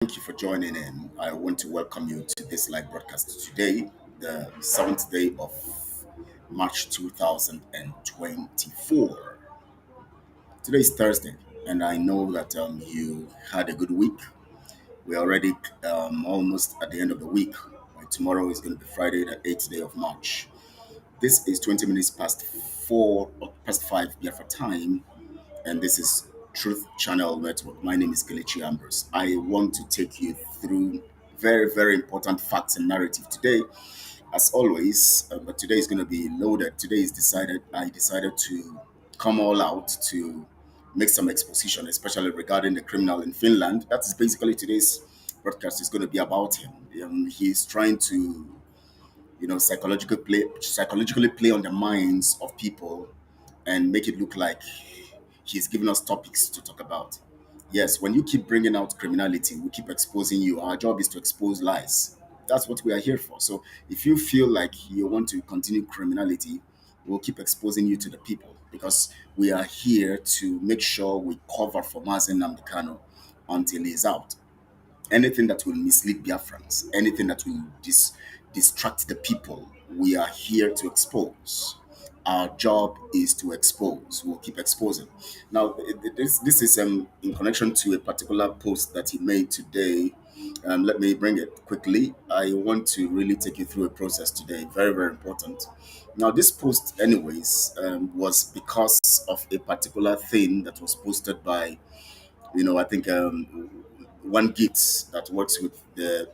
Thank you for joining in. I want to welcome you to this live broadcast today, the seventh day of March 2024. Today is Thursday, and I know that you had a good week. We're already almost at the end of the week. Tomorrow is going to be Friday, the 8th day of March. This is 20 minutes past 4 or past 5 BIAFRA time, and this is Truth Channel Network. My name is Kelechi Ambrose. I want to take you through very, very important facts and narrative today, as always. But today is going to be loaded. Today is decided. I decided to come all out to make some exposition, especially regarding the criminal in Finland. That is basically today's broadcast is going to be about him. He's trying to psychologically play on the minds of people and make it look like he's giving us topics to talk about. Yes, when you keep bringing out criminality, we keep exposing you. Our job is to expose lies. That's what we are here for. So if you feel like you want to continue criminality, we'll keep exposing you to the people because we are here to make sure we cover for Mazen Namdekano until he's out. Anything that will mislead Biafrans, anything that will distract the people, we are here to expose. Our job is to expose. We'll keep exposing. Now, this is in connection to a particular post that he made today. Let me bring it quickly. I want to really take you through a process today. Very, very important. Now, this post, anyways, was because of a particular thing that was posted by, I think one Gift that works with the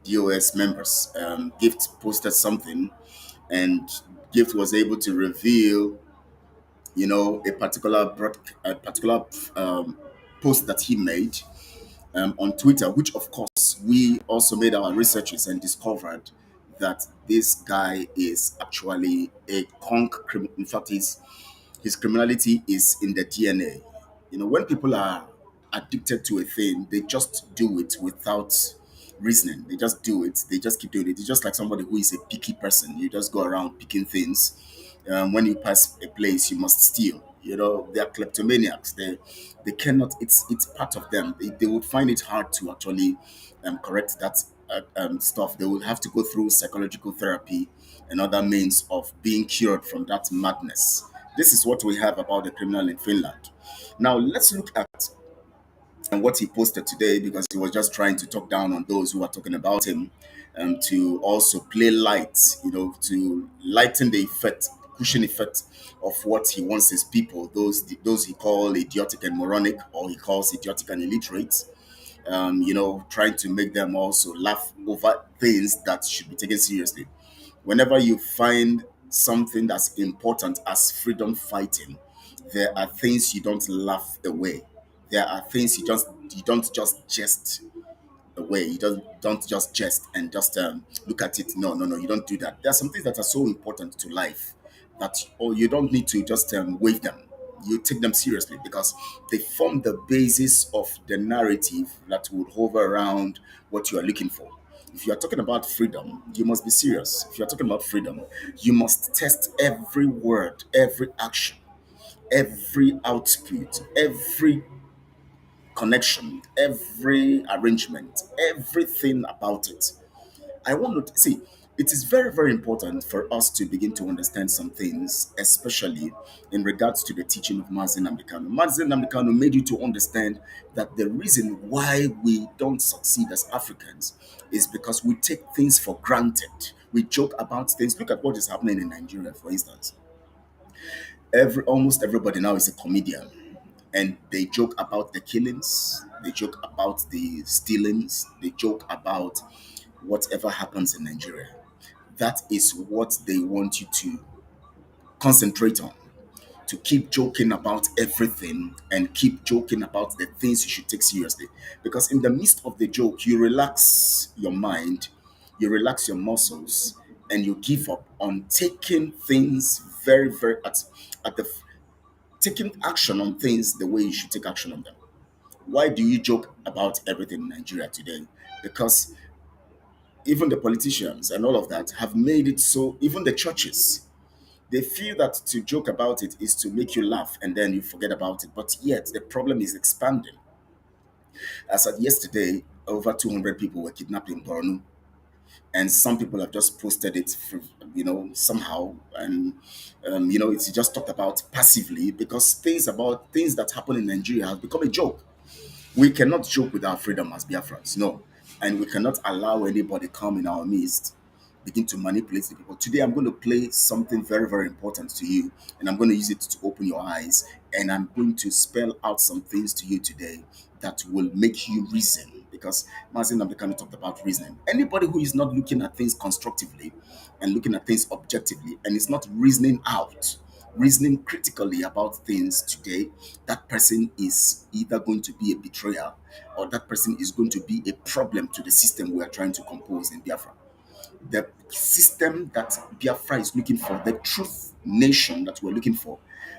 DOS members. Gift posted something, and Gift was able to reveal, a particular post that he made on Twitter, which of course we also made our researches and discovered that this guy is actually a in fact, his criminality is in the DNA. When people are addicted to a thing, they just do it without reasoning. They just do it. They just keep doing it. It's just like somebody who is a picky person. You just go around picking things. When you pass a place, you must steal. They are kleptomaniacs. They cannot. It's part of them. They would find it hard to actually correct that stuff. They will have to go through psychological therapy and other means of being cured from that madness. This is what we have about the criminal in Finland. Now let's look at what he posted today because he was just trying to talk down on those who are talking about him, to also play light, to lighten the effect, cushion effect of what he wants his people, those he call idiotic and moronic, or he calls idiotic and illiterate, trying to make them also laugh over things that should be taken seriously. Whenever you find something that's important as freedom fighting, there are things you don't laugh away. There are things you don't just jest away. You don't just jest and just look at it. No, no, no. You don't do that. There are some things that are so important to life that you don't need to just wave them. You take them seriously because they form the basis of the narrative that would hover around what you are looking for. If you are talking about freedom, you must be serious. If you are talking about freedom, you must test every word, every action, every output, every connection, every arrangement, everything about it. I want to see. It is very, very important for us to begin to understand some things, especially in regards to the teaching of Mazen Namdekano. Mazen Namdekano made you to understand that the reason why we don't succeed as Africans is because we take things for granted. We joke about things. Look at what is happening in Nigeria, for instance. Almost everybody now is a comedian, and they joke about the killings, they joke about the stealings, they joke about whatever happens in Nigeria. That is what they want you to concentrate on, to keep joking about everything and keep joking about the things you should take seriously. Because in the midst of the joke, you relax your mind, you relax your muscles, and you give up on taking things very, very at the taking action on things the way you should take action on them. Why do you joke about everything in Nigeria today? Because even the politicians and all of that have made it so, even the churches, they feel that to joke about it is to make you laugh and then you forget about it. But yet the problem is expanding. As at yesterday, over 200 people were kidnapped in Borno, and some people have just posted it, somehow, and it's just talked about passively because things that happen in Nigeria have become a joke. We cannot joke with our freedom as Biafrans, no. And we cannot allow anybody come in our midst, begin to manipulate the people. Today, I'm going to play something very, very important to you, and I'm going to use it to open your eyes. And I'm going to spell out some things to you today that will make you reason. Because Mazin Abdekami talked about reasoning. Anybody who is not looking at things constructively and looking at things objectively and is not reasoning out, reasoning critically about things today, that person is either going to be a betrayer or that person is going to be a problem to the system we are trying to compose in Biafra. The system that Biafra is looking for, the truth nation that we're looking for,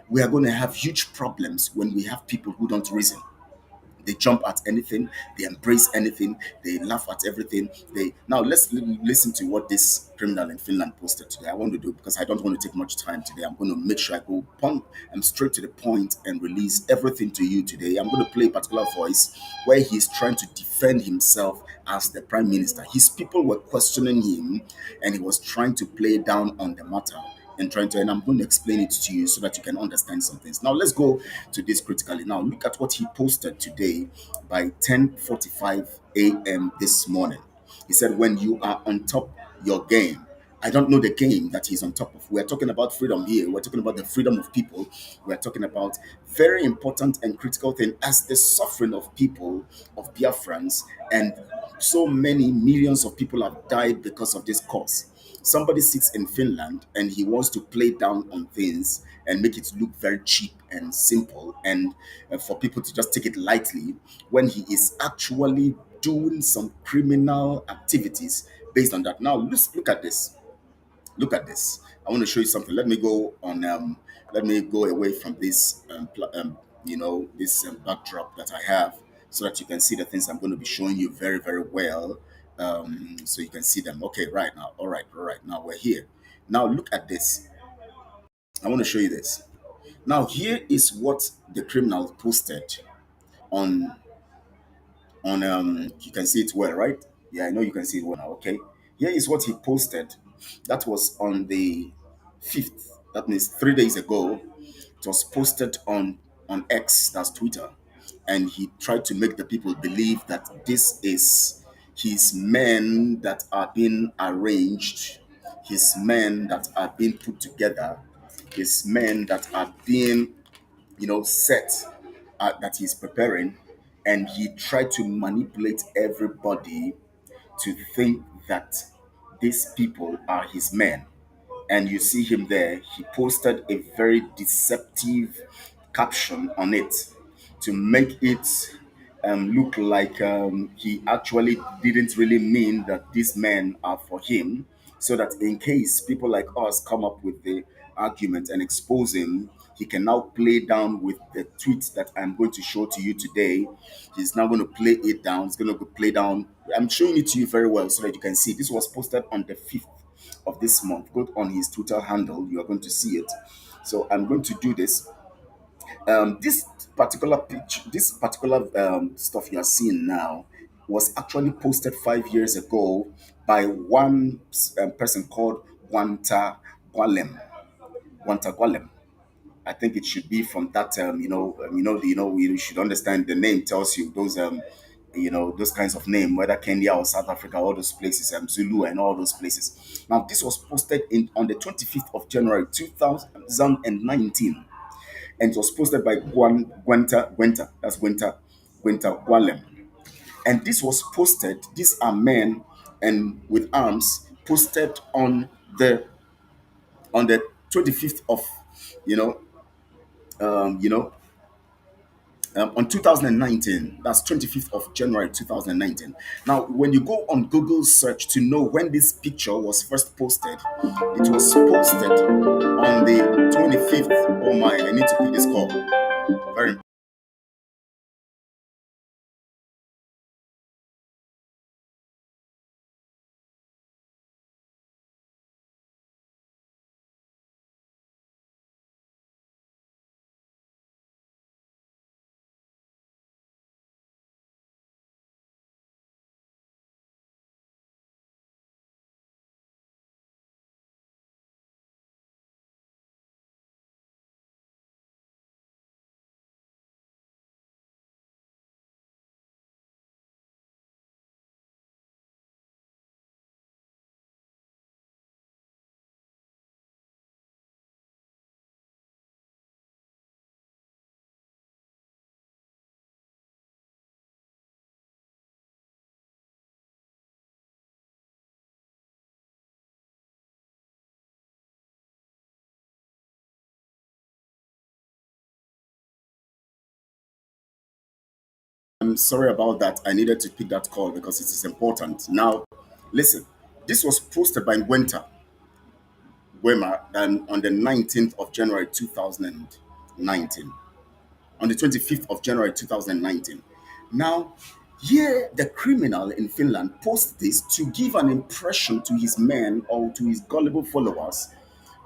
we are going to have huge problems when we have people who don't reason. They jump at anything, they embrace anything, they laugh at everything. They now let's listen to what this criminal in Finland posted today. I want to do because I don't want to take much time today. I'm going to make sure I go I'm straight to the point and release everything to you today. I'm going to play a particular voice where he's trying to defend himself as the prime minister. His people were questioning him, and he was trying to play down on the matter and I'm going to explain it to you so that you can understand some things. Now let's go to this critically. Now look at what he posted today by 10:45 a.m. this morning. He said, when you are on top your game. I don't know the game that he's on top of. We're talking about freedom here. We're talking about the freedom of people. We're talking about very important and critical thing as the suffering of people, of Biafrans, and so many millions of people have died because of this cause. Somebody sits in Finland and he wants to play down on things and make it look very cheap and simple, and for people to just take it lightly when he is actually doing some criminal activities based on that. Now, let's look at this. Look at this. I want to show you something. Let me go on. Let me go away from this. This backdrop that I have, so that you can see the things I'm going to be showing you very, very well. So you can see them. Okay, right now. All right, all right. Now we're here. Now look at this. I want to show you this. Now here is what the criminal posted on you can see it well, right? Yeah, I know you can see it well now. Okay, here is what he posted. That was on the 5th. That means 3 days ago. It was posted on X, that's Twitter, and he tried to make the people believe that this is his men that are being arranged, his men that are being put together, his men that are being set, that he's preparing, and he tried to manipulate everybody to think that these people are his men. And you see him there, he posted a very deceptive caption on it to make it look like he actually didn't really mean that these men are for him, so that in case people like us come up with the argument and expose him, he can now play down with the tweet that I'm going to show to you today. He's now going to play it down. He's going to play down. I'm showing it to you very well so that you can see. This was posted on the 5th of this month. Go on his Twitter handle. You are going to see it. So I'm going to do this. This particular picture, this particular stuff you are seeing now, was actually posted 5 years ago by one person called Gwalem. Wanta Gwalem. I think it should be from that. We should understand the name tells you those those kinds of name, whether Kenya or South Africa, all those places, Zulu and all those places. Now, this was posted on the 25th of January 2019, and it was posted by Gwenta, that's Gwenta Gwalem. And this was posted, these are men and with arms, posted on the 25th of, you know, you know, on 2019. That's 25th of January 2019. Now, when you go on Google search to know when this picture was first posted, it was posted on the 25th. Oh my, I need to pick this call. Very I'm sorry about that. I needed to pick that call because it is important. Now, listen, this was posted by Wema on the 19th of January 2019. On the 25th of January 2019. Now, here the criminal in Finland posts this to give an impression to his men or to his gullible followers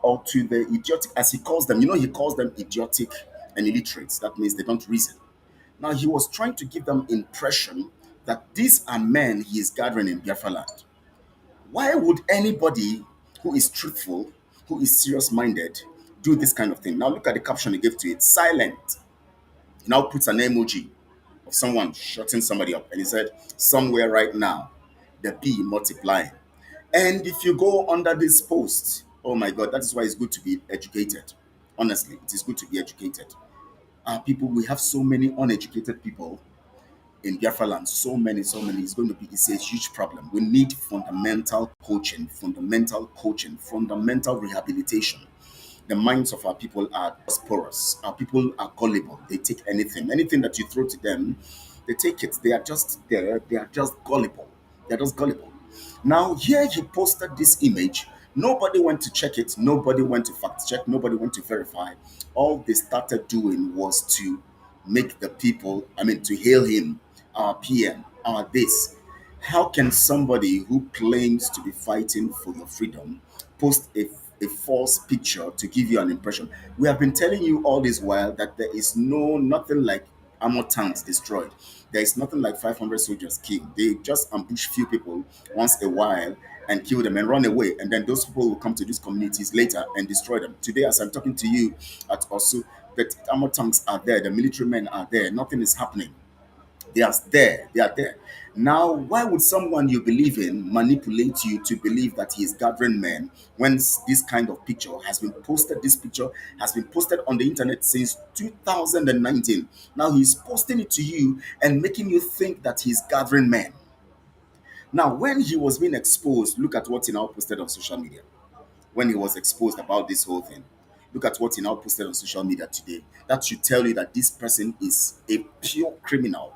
or to the idiotic, as he calls them. You know, he calls them idiotic and illiterates. That means they don't reason. Now, he was trying to give them impression that these are men he is gathering in Biafra land. Why would anybody who is truthful, who is serious-minded, do this kind of thing? Now, look at the caption he gave to it. Silent. He now puts an emoji of someone shutting somebody up. And he said, somewhere right now, the bee multiplying. And if you go under this post, oh my God, that is why it's good to be educated. Honestly, it is good to be educated. People, we have so many uneducated people in Biafra land, so many, so many. It's a huge problem. We need fundamental coaching, fundamental rehabilitation. The minds of our people are just porous. Our people are gullible. They take anything that you throw to them, they take it. They are just there. They are just gullible. They're just gullible. Now, here he posted this image. Nobody went to check it. Nobody went to fact check. Nobody went to verify. All they started doing was to make the people, to hail him, our PM, our this. How can somebody who claims to be fighting for your freedom post a false picture to give you an impression? We have been telling you all this while that there is nothing like armor tanks destroyed. There is nothing like 500 soldiers killed. They just ambush few people once a while and kill them and run away. And then those people will come to these communities later and destroy them. Today, as I'm talking to you, at also, the armor tanks are there, the military men are there, nothing is happening. They are there. They are there. Now, why would someone you believe in manipulate you to believe that he is gathering men when this kind of picture has been posted? This picture has been posted on the internet since 2019. Now, he's posting it to you and making you think that he's gathering men. Now, when he was being exposed, look at what he now posted on social media. When he was exposed about this whole thing, look at what he now posted on social media today. That should tell you that this person is a pure criminal.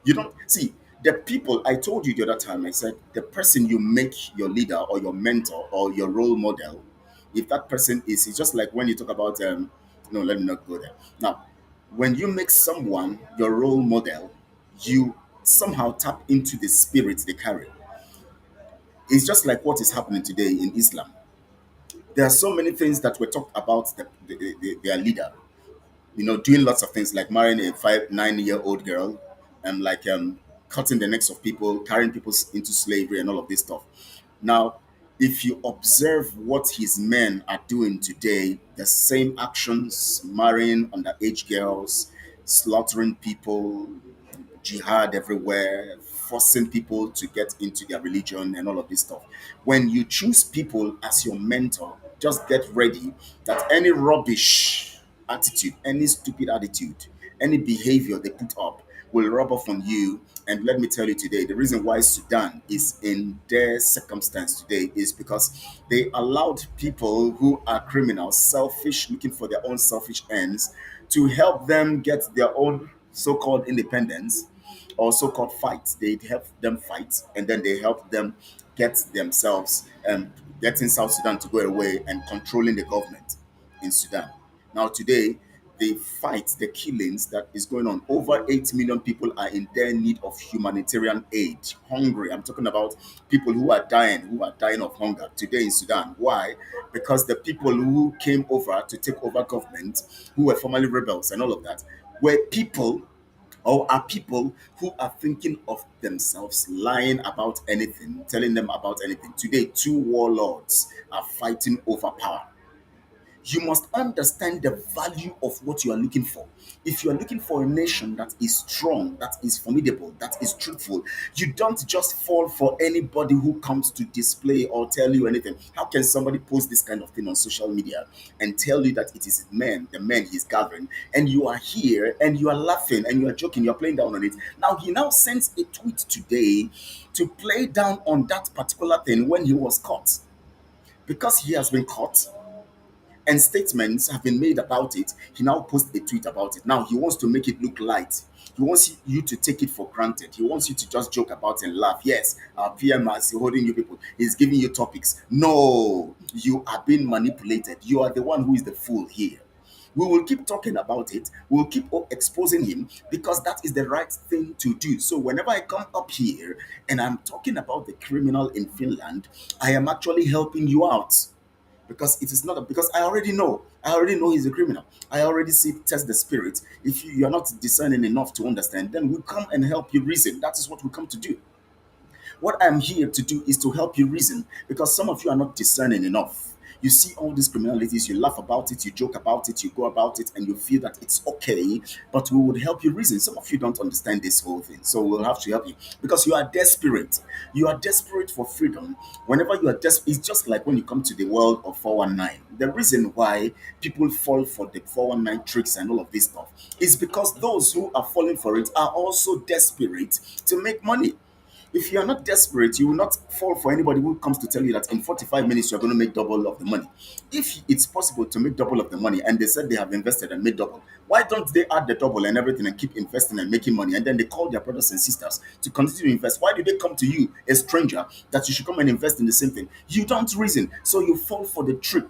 You don't see the people. I told you the other time, I said the person you make your leader or your mentor or your role model, if that person is, it's just like when you talk about no, let me not go there. Now, when you make someone your role model, you somehow tap into the spirit they carry. It's just like what is happening today in Islam. There are so many things that were talked about their leader, doing lots of things like marrying a 9 year old girl and like cutting the necks of people, carrying people into slavery and all of this stuff. Now, if you observe what his men are doing today, the same actions, marrying underage girls, slaughtering people, jihad everywhere, forcing people to get into their religion and all of this stuff. When you choose people as your mentor, just get ready that any rubbish attitude, any stupid attitude, any behavior they put up will rub off on you. And let me tell you today, the reason why Sudan is in their circumstance today is because they allowed people who are criminals, selfish, looking for their own selfish ends, to help them get their own so-called independence or so-called fights. They help them fight, and then they help them get themselves getting South Sudan to go away and controlling the government in Sudan. Now today, the fight, the killings that is going on, over 8 million people are in their need of humanitarian aid, hungry. I'm talking about people who are dying of hunger today in Sudan. Why? Because the people who came over to take over government, who were formerly rebels and all of that, were people or are people who are thinking of themselves, lying about anything, telling them about anything. Today, two warlords are fighting over power. You must understand the value of what you are looking for. If you are looking for a nation that is strong, that is formidable, that is truthful, you don't just fall for anybody who comes to display or tell you anything. How can somebody post this kind of thing on social media and tell you that it is the men he's gathering, and you are here and you are laughing and you are joking, you are playing down on it? Now he now sends a tweet today to play down on that particular thing when he was caught. Because he has been caught, and statements have been made about it. He now posts a tweet about it. Now he wants to make it look light. He wants you to take it for granted. He wants you to just joke about and laugh. Yes, our PM is holding you people. He's giving you topics. No, you are being manipulated. You are the one who is the fool here. We will keep talking about it. We will keep exposing him because that is the right thing to do. So whenever I come up here and I'm talking about the criminal in Finland, I am actually helping you out because it is not because I already know. I already know he's a criminal. I already see test the spirit. If you are not discerning enough to understand, then we come and help you reason. That is what we come to do. What I'm here to do is to help you reason because some of you are not discerning enough. You see all these criminalities, you laugh about it, you joke about it, you go about it, and you feel that it's okay, but we would help you reason. Some of you don't understand this whole thing, so we'll have to help you because you are desperate. You are desperate for freedom. Whenever you are desperate, it's just like when you come to the world of 419. The reason why people fall for the 419 tricks and all of this stuff is because those who are falling for it are also desperate to make money. If you are not desperate, you will not fall for anybody who comes to tell you that in 45 minutes you're going to make double of the money. If it's possible to make double of the money and they said they have invested and made double, why don't they add the double and everything and keep investing and making money? And then they call their brothers and sisters to continue to invest. Why do they come to you, a stranger, that you should come and invest in the same thing? You don't reason. So you fall for the trick.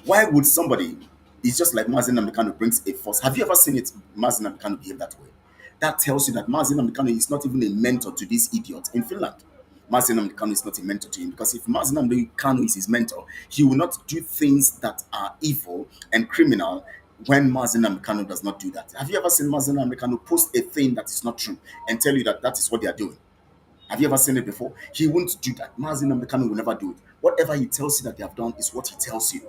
Why would somebody? It's just like Mazin Namikano brings a force. Have you ever seen it? Mazin Namikano behave that way. That tells you that Mazin Namikano is not even a mentor to this idiot in Finland. Mazin Namikano is not a mentor to him because if Mazin Namikano is his mentor, he will not do things that are evil and criminal when Mazin Namikano does not do that. Have you ever seen Mazin Namikano post a thing that is not true and tell you that that is what they are doing? Have you ever seen it before? He won't do that. Mazin Namdekanu will never do it. Whatever he tells you that they have done is what he tells you.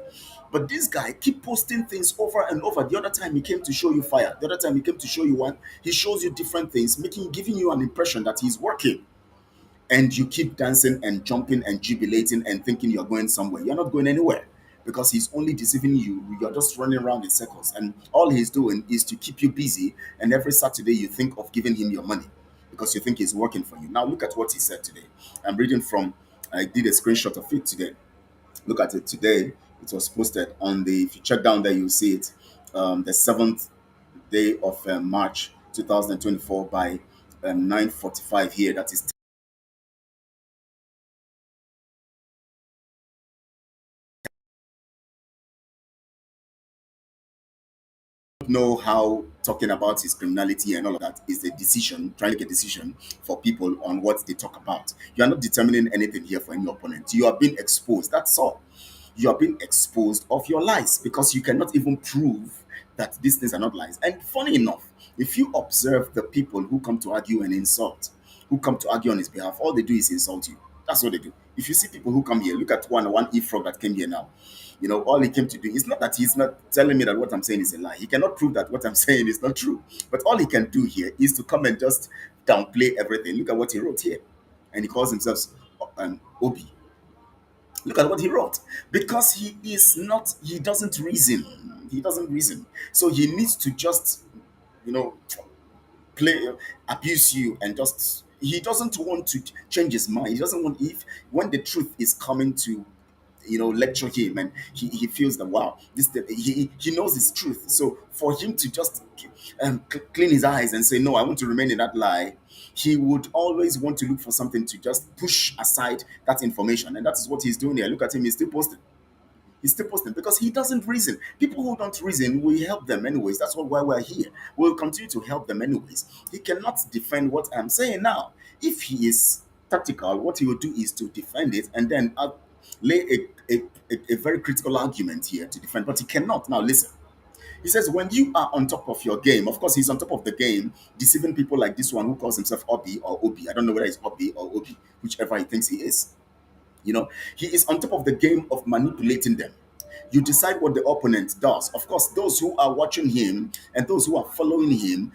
But this guy keep posting things over and over. The other time he came to show you fire. The other time he came to show you one. He shows you different things, giving you an impression that he's working. And you keep dancing and jumping and jubilating and thinking you're going somewhere. You're not going anywhere because he's only deceiving you. You're just running around in circles. And all he's doing is to keep you busy. And every Saturday you think of giving him your money because you think he's working for you. Now look at what he said today. I'm reading from, I did a screenshot of it today. Look at it today. It was posted on the, if you check down there, you'll see it, the 7th day of March 2024 by 9:45 here. That is know how talking about his criminality and all of that is a decision, trying to get a decision for people on what they talk about. You are not determining anything here for any opponent. You are being exposed. That's all. You are being exposed of your lies because you cannot even prove that these things are not lies. And funny enough, if you observe the people who come to argue and insult, who come to argue on his behalf, all they do is insult you. That's what they do. If you see people who come here, look at one e-frog that came here now. You know, all he came to do is not that he's not telling me that what I'm saying is a lie. He cannot prove that what I'm saying is not true. But all he can do here is to come and just downplay everything. Look at what he wrote here. And he calls himself Obi. Look at what he wrote. Because he doesn't reason. He doesn't reason. So he needs to just, you know, play, abuse you and just, he doesn't want to change his mind. He doesn't want, if, when the truth is coming to, lecture him and he feels that, wow, he knows his truth. So for him to just clean his eyes and say, no, I want to remain in that lie, he would always want to look for something to just push aside that information. And that is what he's doing here. Look at him, he's still posting. He's still posting because he doesn't reason. People who don't reason, we help them anyways. That's why we're here. We'll continue to help them anyways. He cannot defend what I'm saying now. If he is tactical, what he will do is to defend it and then lay a very critical argument here to defend. But he cannot. Now listen. He says, when you are on top of your game, of course, he's on top of the game, deceiving people like this one who calls himself Obi or Obi. I don't know whether it's Obi or Obi, whichever he thinks he is. He is on top of the game of manipulating them. You decide what the opponent does. Of course, those who are watching him and those who are following him,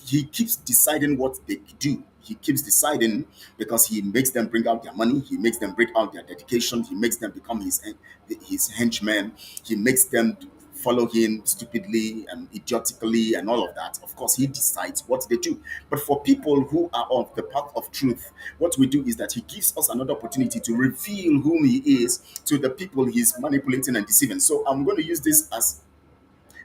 he keeps deciding what they do. He keeps deciding because he makes them bring out their money. He makes them bring out their dedication. He makes them become his henchmen. He makes them follow him stupidly and idiotically and all of that. Of course, he decides what they do. But for people who are on the path of truth, what we do is that he gives us another opportunity to reveal whom he is to the people he's manipulating and deceiving. So I'm going to use this as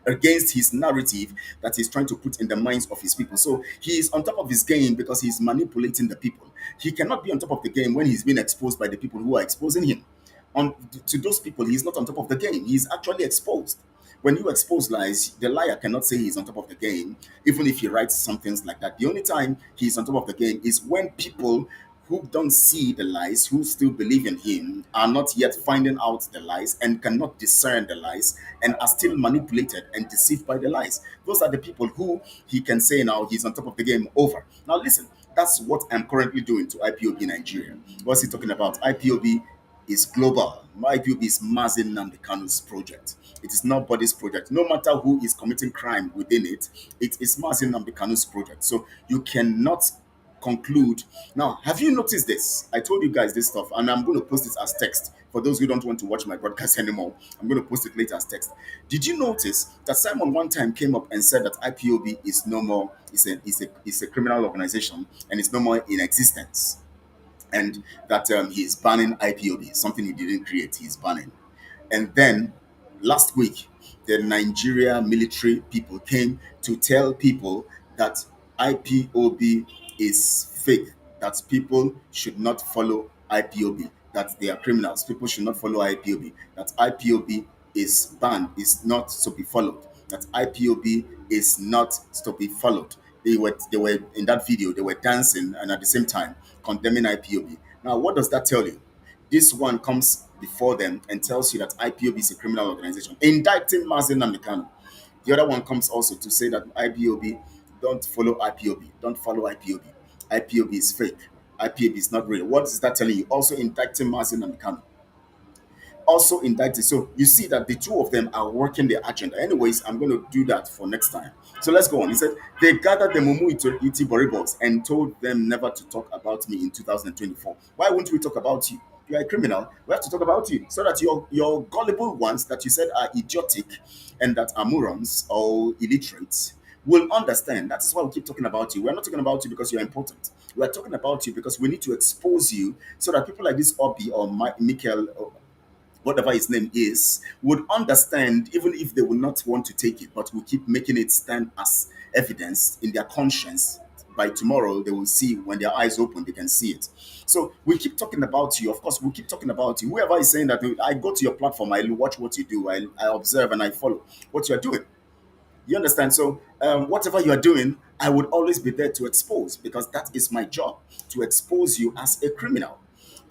against his narrative that he's trying to put in the minds of his people. So he is on top of his game because he's manipulating the people. He cannot be on top of the game when he's being exposed by the people who are exposing him. On to those people, he's not on top of the game. He's actually exposed. When you expose lies, the liar cannot say he's on top of the game, even if he writes some things like that. The only time he's on top of the game is when people who don't see the lies, who still believe in him, are not yet finding out the lies and cannot discern the lies and are still manipulated and deceived by the lies. Those are the people who he can say now he's on top of the game over. Now, listen, that's what I'm currently doing to IPOB Nigeria. What's he talking about? IPOB is global. IPOB is Mazi Nnamdi Kanu's project. It is not Body's project. No matter who is committing crime within it, it is Mazi Nnamdi Kanu's project. So you cannot conclude. Now, have you noticed this? I told you guys this stuff, and I'm going to post it as text. For those who don't want to watch my broadcast anymore, I'm going to post it later as text. Did you notice that Simon one time came up and said that IPOB is no more, is a criminal organization and it's no more in existence? And that he's banning IPOB, something he didn't create, he's banning. And then last week, the Nigeria military people came to tell people that IPOB is fake, that people should not follow IPOB, that they are criminals. People should not follow IPOB, that IPOB is banned, is not to be followed, that IPOB is not to be followed. They were in that video, they were dancing and at the same time condemning IPOB. Now, what does that tell you? This one comes before them and tells you that IPOB is a criminal organization, indicting Mazi Nnamdi Kanu. The other one comes also to say that IPOB, don't follow IPOB, don't follow IPOB. IPOB is fake. IPOB is not real. What is that telling you? Also indicting Mazi Nnamdi Kanu, also indicted. So you see that the two of them are working their agenda. Anyways, I'm going to do that for next time. So let's go on. He said, they gathered the Mumu Iti Boribos and told them never to talk about me in 2024. Why won't we talk about you? You are a criminal. We have to talk about you so that your gullible ones that you said are idiotic and that are morons or illiterate will understand. That is why we keep talking about you. We're not talking about you because you're important. We're talking about you because we need to expose you so that people like this Obi or Michael, whatever his name is, would understand, even if they will not want to take it, but will keep making it stand as evidence in their conscience. By tomorrow, they will see when their eyes open, they can see it. So we keep talking about you. Of course, we keep talking about you. Whoever is saying that, I go to your platform, I watch what you do, I observe and I follow what you are doing. You understand? So, whatever you are doing, I would always be there to expose because that is my job to expose you as a criminal.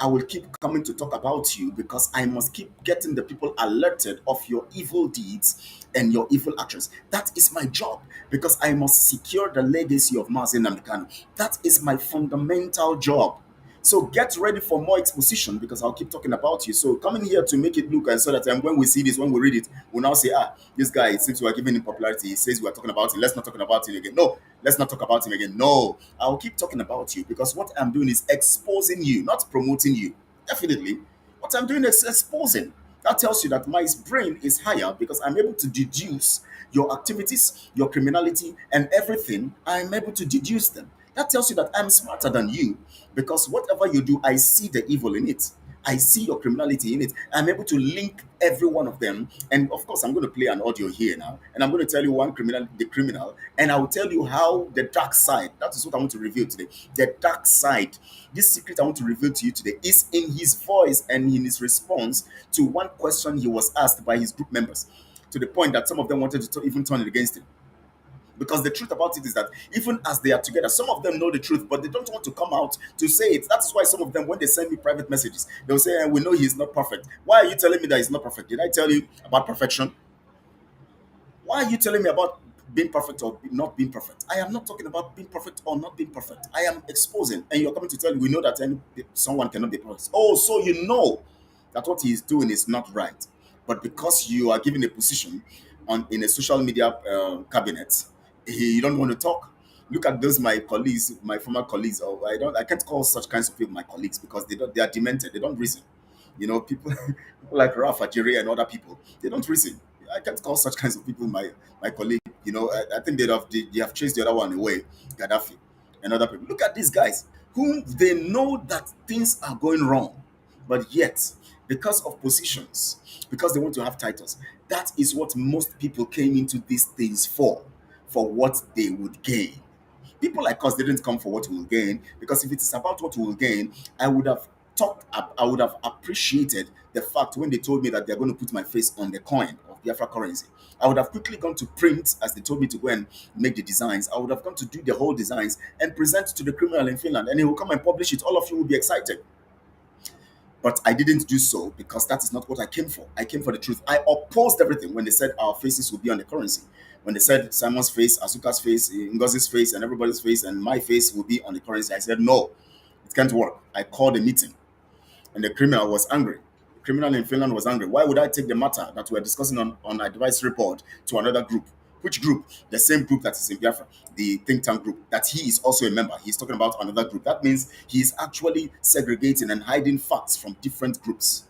I will keep coming to talk about you because I must keep getting the people alerted of your evil deeds and your evil actions. That is my job because I must secure the legacy of Mazi Nnamdi Kanu. That is my fundamental job. So get ready for more exposition because I'll keep talking about you. So coming here to make it look and so that when we see this, when we read it, we'll now say, this guy, it seems we are giving him popularity. He says we are talking about him. Let's not talk about him again. No, let's not talk about him again. No, I'll keep talking about you because what I'm doing is exposing you, not promoting you. Definitely. What I'm doing is exposing. That tells you that my brain is higher because I'm able to deduce your activities, your criminality, and everything. I'm able to deduce them. That tells you that I'm smarter than you because whatever you do, I see the evil in it. I see your criminality in it. I'm able to link every one of them. And of course, I'm going to play an audio here now. And I'm going to tell you one criminal, the criminal, and I will tell you how the dark side, that is what I want to reveal today. The dark side, this secret I want to reveal to you today is in his voice and in his response to one question he was asked by his group members, to the point that some of them wanted to even turn it against him. Because the truth about it is that even as they are together, some of them know the truth, but they don't want to come out to say it. That's why some of them, when they send me private messages, they'll say, we know he's not perfect. Why are you telling me that he's not perfect? Did I tell you about perfection? Why are you telling me about being perfect or not being perfect? I am not talking about being perfect or not being perfect. I am exposing, and you're coming to tell me we know that someone cannot be perfect. Oh, so you know that what he is doing is not right, but because you are given a position in a social media cabinet, you don't want to talk. Look at those my colleagues, my former colleagues. Or I can't call such kinds of people my colleagues because they are demented. They don't reason. People, people like Rafa, Jerry, and other people. They don't reason. I can't call such kinds of people my colleague. I think they have chased the other one away, Gaddafi and other people. Look at these guys whom they know that things are going wrong, but yet because of positions, because they want to have titles, that is what most people came into these things for what they would gain. People like us didn't come for what we will gain, because if it is about what we will gain, I would have I would have appreciated the fact when they told me that they're going to put my face on the coin of Biafra currency. I would have quickly gone to print as they told me to go and make the designs. I would have gone to do the whole designs and present to the criminal in Finland, and he will come and publish it. All of you will be excited. But I didn't do so because that is not what I came for. I came for the truth. I opposed everything when they said our faces would be on the currency. When they said Simon's face, Asuka's face, Ngozi's face, and everybody's face, and my face will be on the currency, I said, no, it can't work. I called a meeting, and the criminal was angry. The criminal in Finland was angry. Why would I take the matter that we're discussing on advisory board to another group? Which group? The same group that is in Biafra, the think tank group, that he is also a member. He's talking about another group. That means he's actually segregating and hiding facts from different groups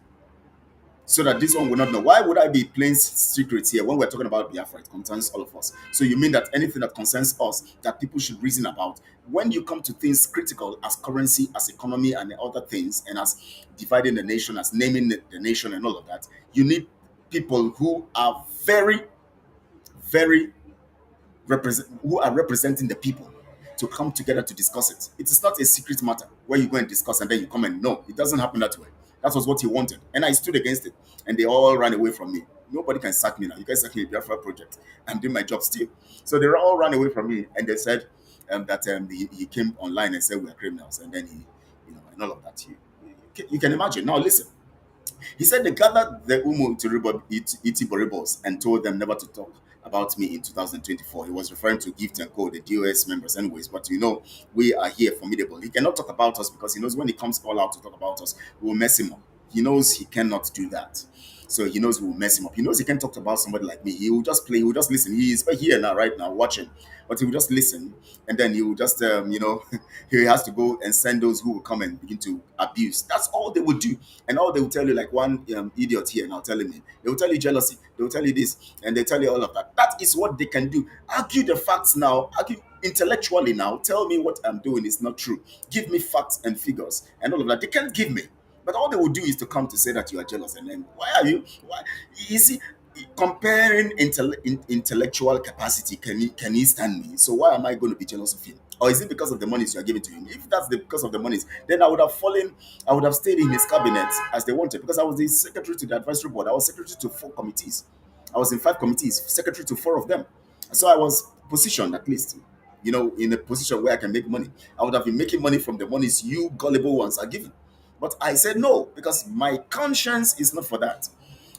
so that this one will not know. Why would I be playing secrets here when we're talking about Biafra? It concerns all of us. So you mean that anything that concerns us that people should reason about, when you come to things critical as currency, as economy, and other things, and as dividing the nation, as naming the nation, and all of that, you need people who are very who are representing the people to come together to discuss it. It is not a secret matter where you go and discuss and then you come and no, it doesn't happen that way. That was what he wanted, and I stood against it, and they all ran away from me. Nobody can sack me now. You guys sack me in the Biafra project. I'm doing my job still. So they all ran away from me, and they said that he came online and said we are criminals, and then and all of that. You can imagine. Now listen. He said they gathered the Umu to Itiboribos and told them never to talk about me in 2024. He was referring to Gift and Co, the DOS members, anyways. But we are here formidable. He cannot talk about us because he knows when he comes all out to talk about us, we will mess him up. He knows he cannot do that. So he knows we will mess him up. He knows he can't talk about somebody like me. He will just play, he will just listen. He is here now, right now, watching. But he will just listen, and then he will just, he has to go and send those who will come and begin to abuse. That's all they would do. And all they will tell you, like one idiot here now telling me, they will tell you jealousy, they will tell you this, and they tell you all of that. That is what they can do. Argue the facts now, argue intellectually now. Tell me what I'm doing is not true. Give me facts and figures and all of that. They can't give me. But all they will do is to come to say that you are jealous. And then, why are you? Why? You see, comparing intellectual capacity, can he stand me? So why am I going to be jealous of him? Or is it because of the monies you are giving to him? If that's because of the monies, then I would have stayed in his cabinet as they wanted, because I was the secretary to the advisory board. I was secretary to 4 committees. I was in 5 committees, secretary to 4 of them. So I was positioned, at least, in a position where I can make money. I would have been making money from the monies you gullible ones are giving. But I said no, because my conscience is not for that.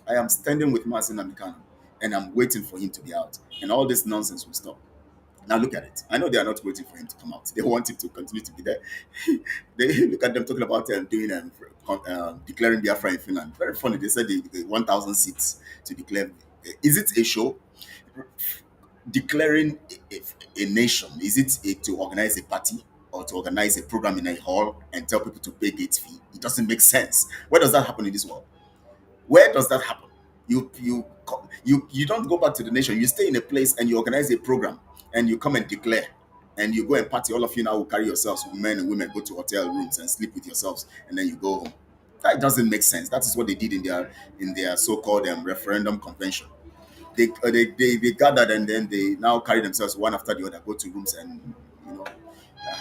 I am standing with Martin Amikano, and I'm waiting for him to be out, and all this nonsense will stop. Now look at it. I know they are not waiting for him to come out. They want him to continue to be there. They look at them talking about doing declaring Biafra in Finland. Very funny. They said the 1,000 seats to declare. Is it a show? Declaring a nation, is it to organize a party or to organize a program in a hall and tell people to pay gate fee? It doesn't make sense. Where does that happen in this world? Where does that happen? You don't go back to the nation. You stay in a place and you organize a program and you come and declare, and you go and party. All of you now will carry yourselves, men and women, go to hotel rooms and sleep with yourselves, and then you go home. That doesn't make sense. That is what they did in their so-called referendum convention. They gathered, and then they now carry themselves one after the other, go to rooms and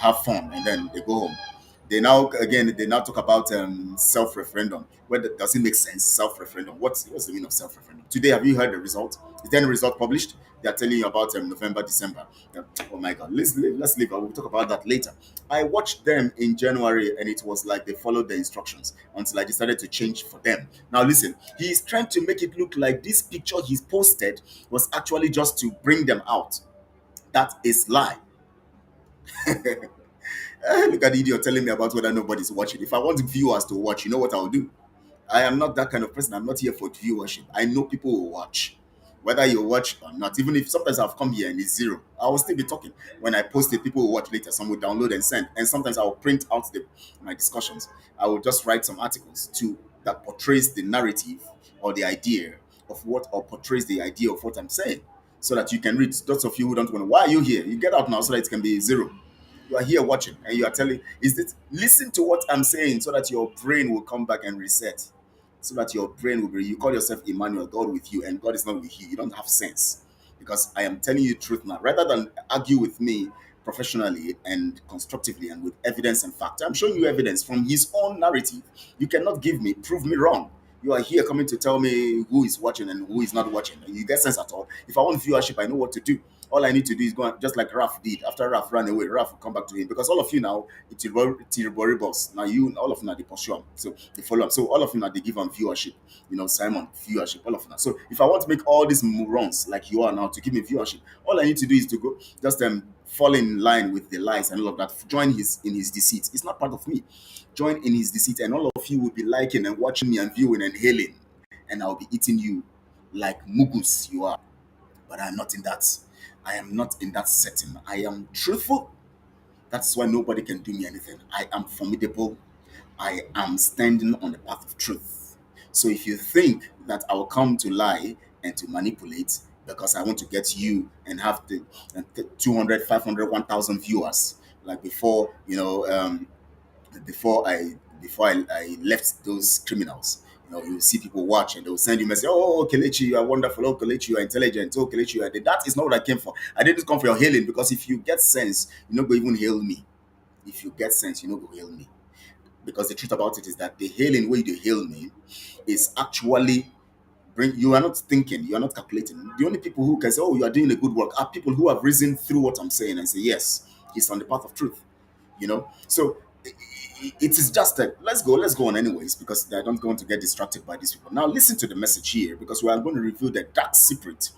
have fun, and then they go home. They now talk about self-referendum. Does it make sense? Self-referendum. What's the meaning of self-referendum? Today, have you heard the result? Is there any result published? They are telling you about November, December. Oh my God, let's leave. I will talk about that later. I watched them in January, and it was like they followed the instructions until I decided to change for them. Now listen, he is trying to make it look like this picture he's posted was actually just to bring them out. That is lie. Look at the idiot telling me about whether nobody's watching. If I want viewers to watch, you know what I'll do? I am not that kind of person. I'm not here for viewership. I know people will watch. Whether you watch or not, even if sometimes I've come here and it's zero, I will still be talking. When I post it, people will watch later. Some will download and send. And sometimes I will print out my discussions. I will just write some articles that portrays the narrative or the idea of what, or portrays the idea of what I'm saying, so that you can read. Those of you who don't want to, why are you here? You get out now so that it can be zero. You are here watching and you are telling, is this, listen to what I'm saying so that your brain will come back and reset. So that your brain will be, you call yourself Emmanuel, God with you, and God is not with you. You don't have sense. Because I am telling you truth now. Rather than argue with me professionally and constructively and with evidence and fact, I'm showing you evidence from his own narrative. You cannot give me, prove me wrong. You are here coming to tell me who is watching and who is not watching. You get sense at all. If I want viewership, I know what to do. All I need to do is go and, just like Raf did. After Raf ran away, Raf will come back to him, because all of you now, it's boss. Now you, all of you now they pursue him. So they follow him. So all of you now they give him viewership. Simon, viewership, all of you now. So if I want to make all these morons like you are now to give me viewership, all I need to do is to go just fall in line with the lies and all of that. Join his in his deceit. It's not part of me. Join in his deceit, and all of you will be liking and watching me and viewing and hailing, and I'll be eating you like mugus you are. But I'm not in that. I am not in that setting. I am truthful. That's why nobody can do me anything. I am formidable. I am standing on the path of truth. So if you think that I will come to lie and to manipulate because I want to get you and have the 200, 500, 1,000 viewers, like before, before I left those criminals. You see people watch and they'll send you message. Oh, Kelechi, you are wonderful. Oh, Kelechi, you are intelligent. Oh, Kelechi, you are. That is not what I came for. I didn't come for your hailing, because if you get sense, you're not going to even hail me. If you get sense, you're not going to hail me. Because the truth about it is that the hailing way you hail me is actually you are not thinking, you are not calculating. The only people who can say, oh, you are doing a good work, are people who have risen through what I'm saying and say, yes, he's on the path of truth. So it is just that let's go on anyways, because I don't want to get distracted by these people. Now listen to the message here, because we are going to reveal the dark secret.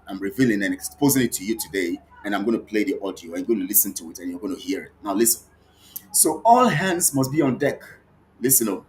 I'm revealing and exposing it to you today, and I'm going to play the audio, and you're going to listen to it, and you're going to hear it. Now listen. So all hands must be on deck. Listen up.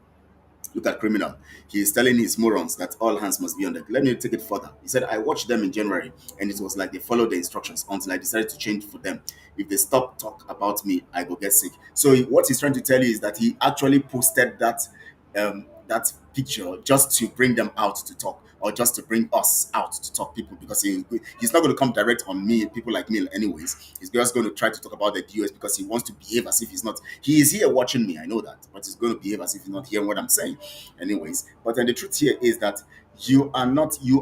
Look at criminal. He is telling his morons that all hands must be on deck. Let me take it further. He said, I watched them in January, and it was like they followed the instructions until I decided to change for them. If they stop talk about me, I will get sick. So what he's trying to tell you is that he actually posted that picture just to bring them out to talk, or just to bring us out to talk, people, because he's not going to come direct on me, people like me anyways. He's just going to try to talk about the US, because he wants to behave as if he's not. He is here watching me, I know that, but he's going to behave as if he's not hearing what I'm saying anyways. But then the truth here is that you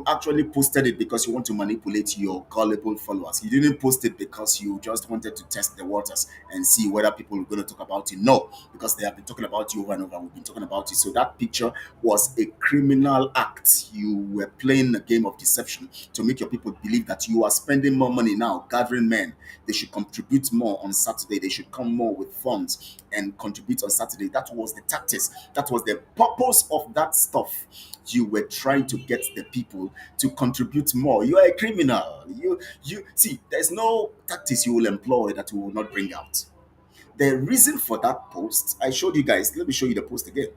actually posted it because you want to manipulate your gullible followers. You didn't post it because you just wanted to test the waters and see whether people are going to talk about it. No, because they have been talking about you over and over. We've been talking about it. So that picture was a criminal act. You were playing a game of deception to make your people believe that you are spending more money now gathering men. They should contribute more on Saturday. They should come more with funds and contribute on Saturday. That was the tactics. That was the purpose of that stuff. You were trying to get the people to contribute more. You are a criminal. You see, there's no tactics you will employ that you will not bring out. The reason for that post, I showed you guys. Let me show you the post again.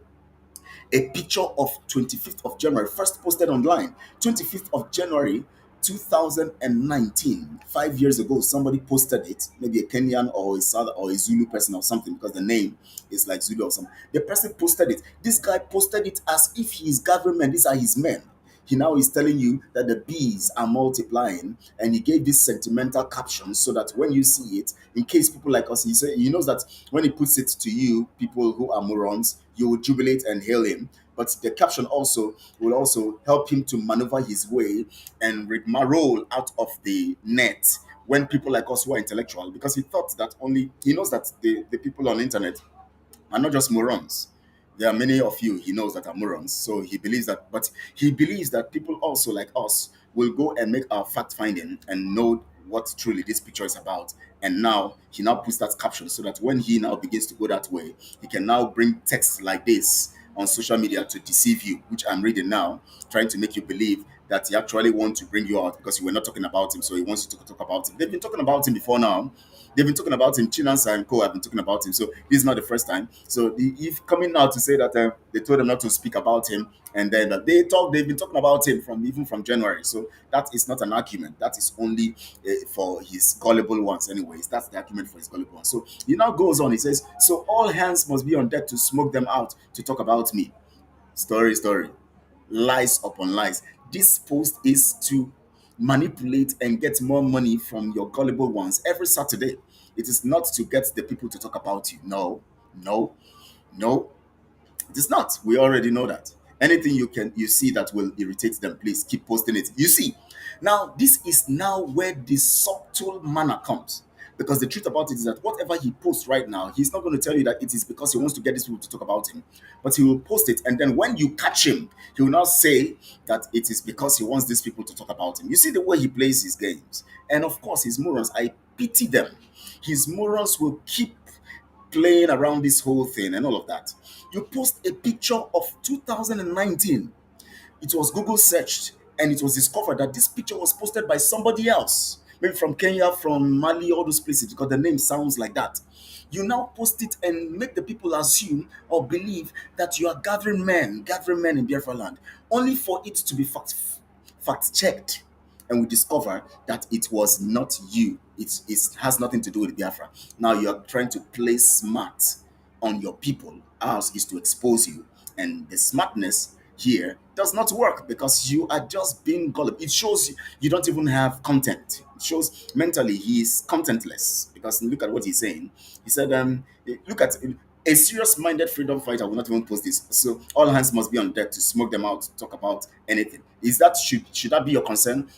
A picture of 25th of January, first posted online, 25th of January 2019. 5 years ago, somebody posted it, maybe a Kenyan or a South or a Zulu person or something, because the name is like Zulu or something. The person posted it. This guy posted it as if he is government. These are his men. He now is telling you that the bees are multiplying, and he gave this sentimental caption so that when you see it, in case people like us, he knows that when he puts it to you, people who are morons, you will jubilate and hail him. But the caption also will also help him to maneuver his way and roll out of the net when people like us who are intellectual, because he thought that only he knows that the people on the internet are not just morons. There are many of you he knows that are morons. So he believes that, but he believes that people also like us will go and make our fact finding and know what truly this picture is about. And now he now puts that caption so that when he now begins to go that way, he can now bring text like this on social media to deceive you, which I'm reading now, trying to make you believe that he actually wants to bring you out because you were not talking about him, so he wants you to talk about him. They've been talking about him before now. They've been talking about him. Chinansa and Co have been talking about him. So this is not the first time. So if coming now to say that they told them not to speak about him, and then they've been talking about him from January. So that is not an argument. That is only for his gullible ones, anyways. That's the argument for his gullible ones. So he now goes on. He says, so all hands must be on deck to smoke them out to talk about me. Story. Lies upon lies. This post is to manipulate and get more money from your gullible ones every Saturday. It is not to get the people to talk about you. No, no, no. It is not. We already know that. Anything you see that will irritate them, please keep posting it. You see, now this is now where the subtle manner comes. Because the truth about it is that whatever he posts right now, he's not going to tell you that it is because he wants to get these people to talk about him. But he will post it, and then when you catch him, he will now say that it is because he wants these people to talk about him. You see the way he plays his games. And of course, his morons, I pity them. His morons will keep playing around this whole thing and all of that. You post a picture of 2019. It was Google searched and it was discovered that this picture was posted by somebody else, maybe from Kenya, from Mali, all those places, because the name sounds like that. You now post it and make the people assume or believe that you are gathering men in Biafra land, only for it to be fact checked, and we discover that it was not you. It has nothing to do with Biafra. Now you are trying to play smart on your people. Ours is to expose you, and the smartness here does not work because you are just being gullible. It shows you don't even have content. It shows mentally he is contentless because look at what he's saying. He said, look at a serious-minded freedom fighter will not even post this. So all hands must be on deck to smoke them out, talk about anything. Is that should that be your concern?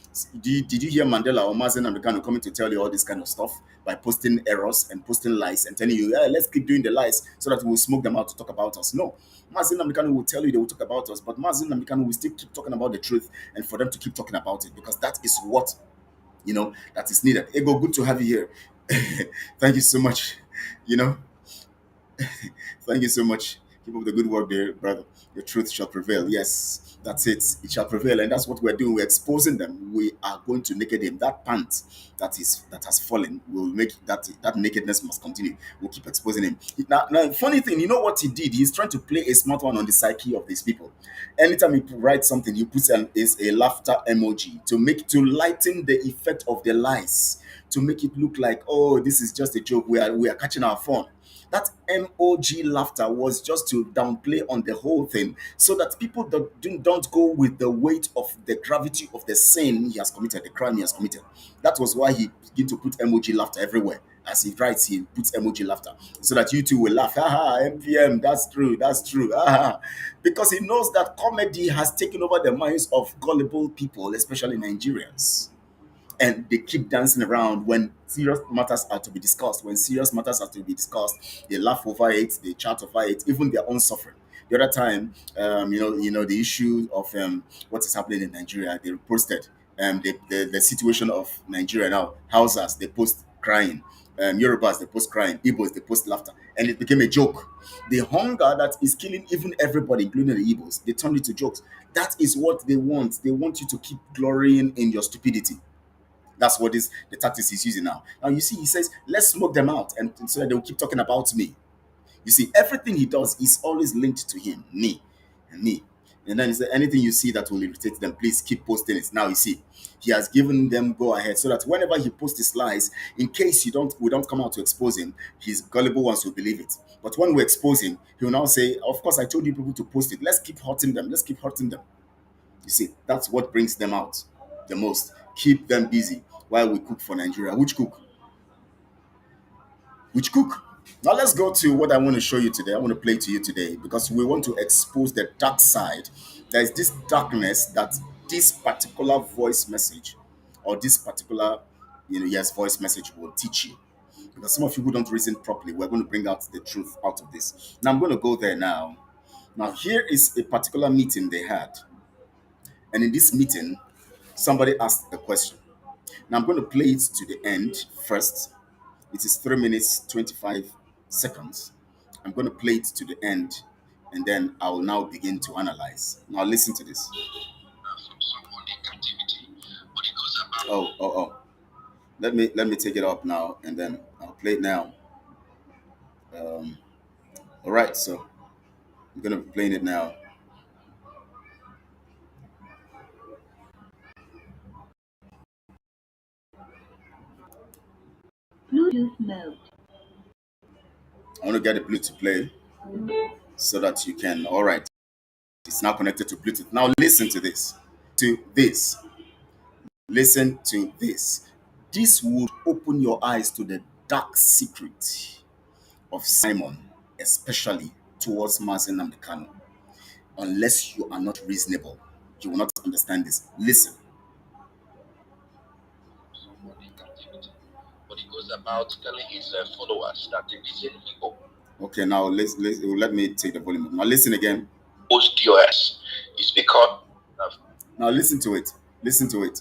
Did you hear Mandela or Mazen Americano coming to tell you all this kind of stuff by posting errors and posting lies and telling you, yeah, let's keep doing the lies so that we'll smoke them out to talk about us? No. Mazen Americano will tell you they will talk about us, but Mazen Americano will still keep talking about the truth and for them to keep talking about it because that is what that is needed. Ego, good to have you here. Thank you so much. You know, Thank you so much. Keep up the good work there, brother. The truth shall prevail. Yes, that's it. It shall prevail, and that's what we're doing. We're exposing them. We are going to naked him. That pant that has fallen will make that nakedness must continue. We'll keep exposing him. Now, funny thing, you know what he did? He's trying to play a smart one on the psyche of these people. Anytime he writes something, he puts is a laughter emoji to lighten the effect of the lies, to make it look like, oh, this is just a joke. We are catching our fun. That MOG laughter was just to downplay on the whole thing so that people don't go with the weight of the gravity of the sin he has committed, the crime he has committed. That was why he began to put emoji laughter everywhere. As he writes, he puts emoji laughter so that you too will laugh. Haha, MPM, that's true. Haha. Because he knows that comedy has taken over the minds of gullible people, especially Nigerians, and they keep dancing around when serious matters are to be discussed. When serious matters are to be discussed, they laugh over it, they chat over it, even their own suffering. The other time, the issue of what is happening in Nigeria, they posted the situation of Nigeria now. Hausas, they post crying. Yorubas, they post crying. Igbos, they post laughter. And it became a joke. The hunger that is killing even everybody, including the Igbos, they turned it to jokes. That is what they want. They want you to keep glorying in your stupidity. That's what is the tactics he's using now. Now you see, he says, "Let's smoke them out," and so that they'll keep talking about me. You see, everything he does is always linked to him, me, and me. And then he said, "Anything you see that will irritate them, please keep posting it." Now you see, he has given them go ahead so that whenever he posts his lies, in case we don't come out to expose him, his gullible ones will believe it. But when we expose him, he will now say, "Of course, I told you people to post it. Let's keep hurting them. Let's keep hurting them." You see, that's what brings them out the most. Keep them busy while we cook for Nigeria. Which cook? Which cook? Now let's go to what I want to show you today. I want to play to you today because we want to expose the dark side. There is this darkness that this particular voice message or this particular, yes, voice message will teach you. Because some of you who don't reason properly, we're going to bring out the truth out of this. Now I'm going to go there now. Now here is a particular meeting they had. And in this meeting, somebody asked a question. Now I'm going to play it to the end first. It is 3 minutes 25 seconds. I'm going to play it to the end and then I will now begin to analyze. Now listen to this. Oh. Let me take it up now and then I'll play it now. Um, all right, so I'm going to be playing it now. Bluetooth mode. I want to get the Bluetooth play so that you can. All right, it's now connected to Bluetooth. Now listen to this. to this. Listen to this. This would open your eyes to the dark secret of Simon, especially towards Mazen and Kano. Unless you are not reasonable, you will not understand this. Listen. Someone in captivity, but he goes about telling his followers that the reason he Okay, now let me take the volume up. Now listen again. Post DOS is because now listen to it. Listen to it.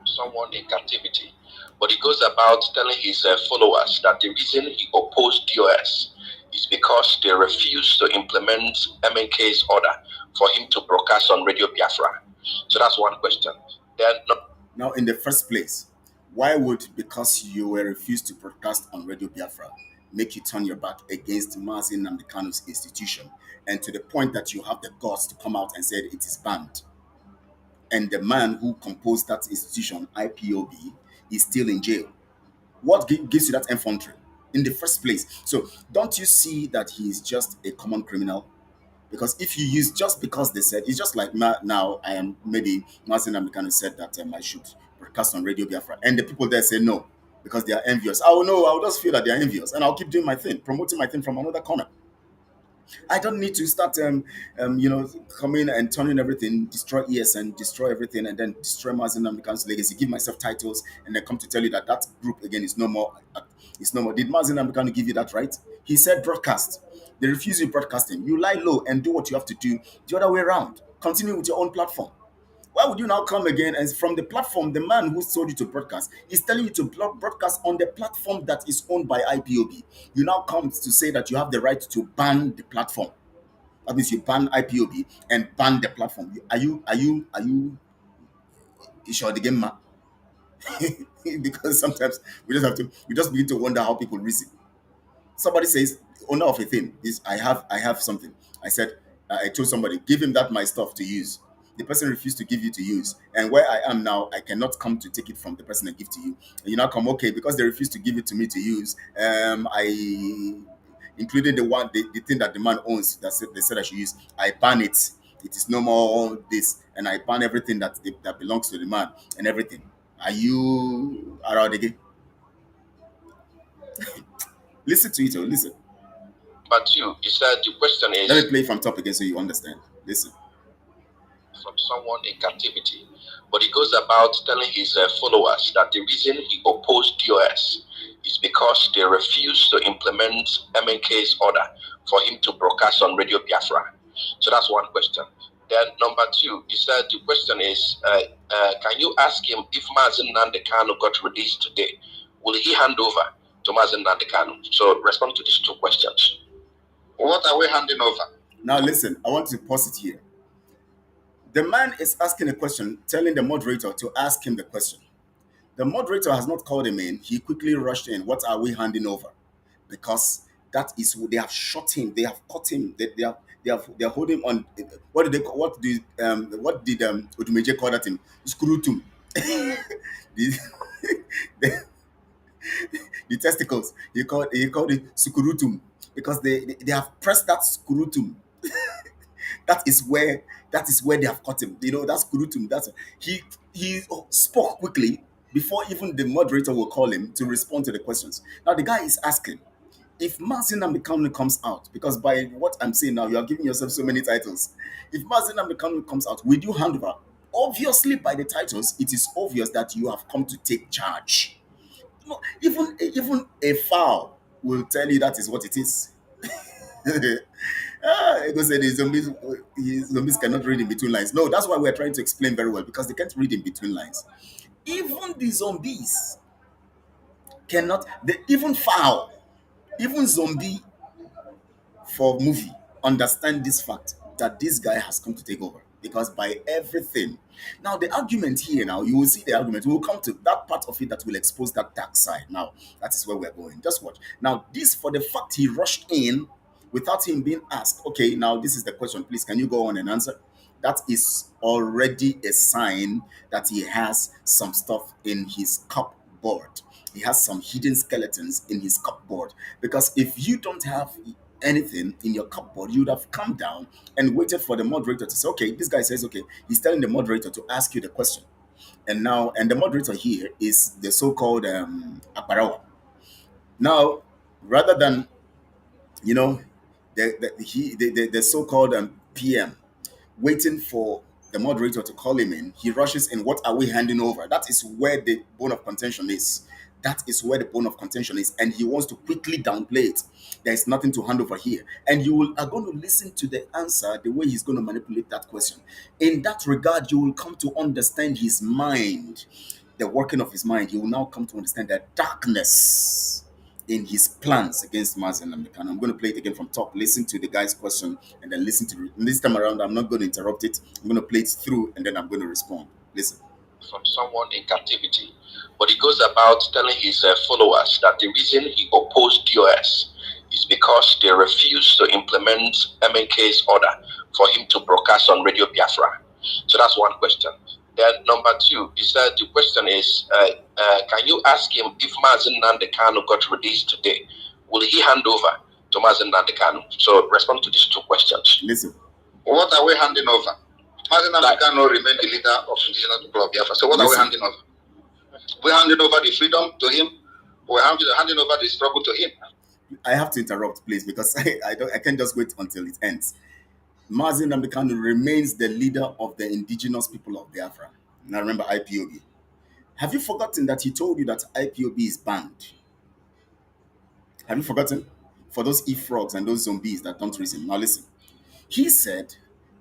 Someone in captivity, but he goes about telling his followers that the reason he opposed DOS is because they refused to implement MNK's order for him to broadcast on Radio Biafra. So that's one question. Then, now, in the first place, why would because you were refused to broadcast on Radio Biafra make you turn your back against Mazin Namdekano's institution, and to the point that you have the guts to come out and say it is banned? And the man who composed that institution, IPOB, is still in jail. What gives you that infantry in the first place? So don't you see that he is just a common criminal? Because if you use just because they said, it's just like now I am maybe Martin Amikano said that I should broadcast on Radio Biafra, and the people there say no because they are envious. I will know. I will just feel that they are envious, and I'll keep doing my thing, promoting my thing from another corner. I don't need to start, coming and turning everything, destroy ESN, destroy everything, and then destroy Mazin Amikan's legacy, give myself titles, and then come to tell you that that group again is no more. It's no more. Did Mazin Amikan give you that right? He said broadcast. They refuse you broadcasting. You lie low and do what you have to do the other way around. Continue with your own platform. Why would you now come again and from the platform, the man who told you to broadcast is telling you to broadcast on the platform that is owned by IPOB? You now come to say that you have the right to ban the platform. That means you ban IPOB and ban the platform. Are you sure the game man? Because sometimes we just begin to wonder how people reason. Somebody says owner of a thing is I have something. I said I told somebody give him that my stuff to use. The person refused to give you to use, and where I am now, I cannot come to take it from the person and give to you. And you now come, okay, because they refused to give it to me to use. I included the thing that the man owns that they said I should use. I ban it. It is no more this, and I ban everything that belongs to the man and everything. Are you around again? Listen to it or listen. But you said the question is. Let me play from top again so you understand. Listen. From someone in captivity, but he goes about telling his followers that the reason he opposed DOS is because they refused to implement MNK's order for him to broadcast on Radio Biafra. So that's one question. Then number two, he said the question is, can you ask him if Mazen Nandekano got released today, will he hand over to Mazen Nandekano? So respond to these two questions. What are we handing over? Now listen, I want to pause it here. The man is asking a question, telling the moderator to ask him the question. The moderator has not called him in. He quickly rushed in. What are we handing over? Because that is they have shot him. They have caught him. They are holding on. What did they call? What did Odumeje call that him? Scrutum. the, the testicles. He called it scrutum because they have pressed that scrutum. That is where they have caught him. That's Kurutum. He spoke quickly before even the moderator will call him to respond to the questions. Now the guy is asking if Mazin Namdekanu comes out, because by what I'm saying now, you are giving yourself so many titles. If Mazin Namdekanu comes out, will you hand over? Obviously, by the titles, it is obvious that you have come to take charge. No, even a fowl will tell you that is what it is. Ego said zombies cannot read in between lines. No, that's why we're trying to explain very well, because they can't read in between lines. Even the zombies cannot, even foul, even zombie for movie understand this fact that this guy has come to take over, because by everything. Now the argument here, now you will see the argument. We will come to that part of it that will expose that dark side. Now that is where we're going. Just watch. Now this, for the fact he rushed in without him being asked, okay, now this is the question, please can you go on and answer? That is already a sign that he has some stuff in his cupboard. He has some hidden skeletons in his cupboard. Because if you don't have anything in your cupboard, you would have come down and waited for the moderator to say, okay, this guy says, okay, he's telling the moderator to ask you the question. And the moderator here is the so-called Akbarawa. Now, rather than, you know, the so-called PM waiting for the moderator to call him in, he rushes in. What are we handing over? That is where the bone of contention is. That is where the bone of contention is, and he wants to quickly downplay it. There is nothing to hand over here, and are going to listen to the answer the way he's going to manipulate that question. In that regard, you will come to understand his mind, the working of his mind. You will now come to understand the darkness in his plans against Mazen Namdekan. I'm going to play it again from top. Listen to the guy's question and then listen to it. This time around, I'm not going to interrupt it. I'm going to play it through and then I'm going to respond. Listen. From someone in captivity, but he goes about telling his followers that the reason he opposed DOS is because they refused to implement MNK's order for him to broadcast on Radio Biafra. So that's one question. Then number two, he said the question is, can you ask him if Mazen Nandekano got released today, will he hand over to Mazen Nandekano? So respond to these two questions. Listen. What are we handing over? Mazen Nandekano remain the leader of indigenous people of Biafra. So what are we handing over? We're handing over the freedom to him. We're handing over the struggle to him. I have to interrupt, please, because I can't just wait until it ends. Mazen Namdekan remains the leader of the indigenous people of Biafra. Now remember IPOB. Have you forgotten that he told you that IPOB is banned? Have you forgotten? For those e-frogs and those zombies that don't reason. Now listen. He said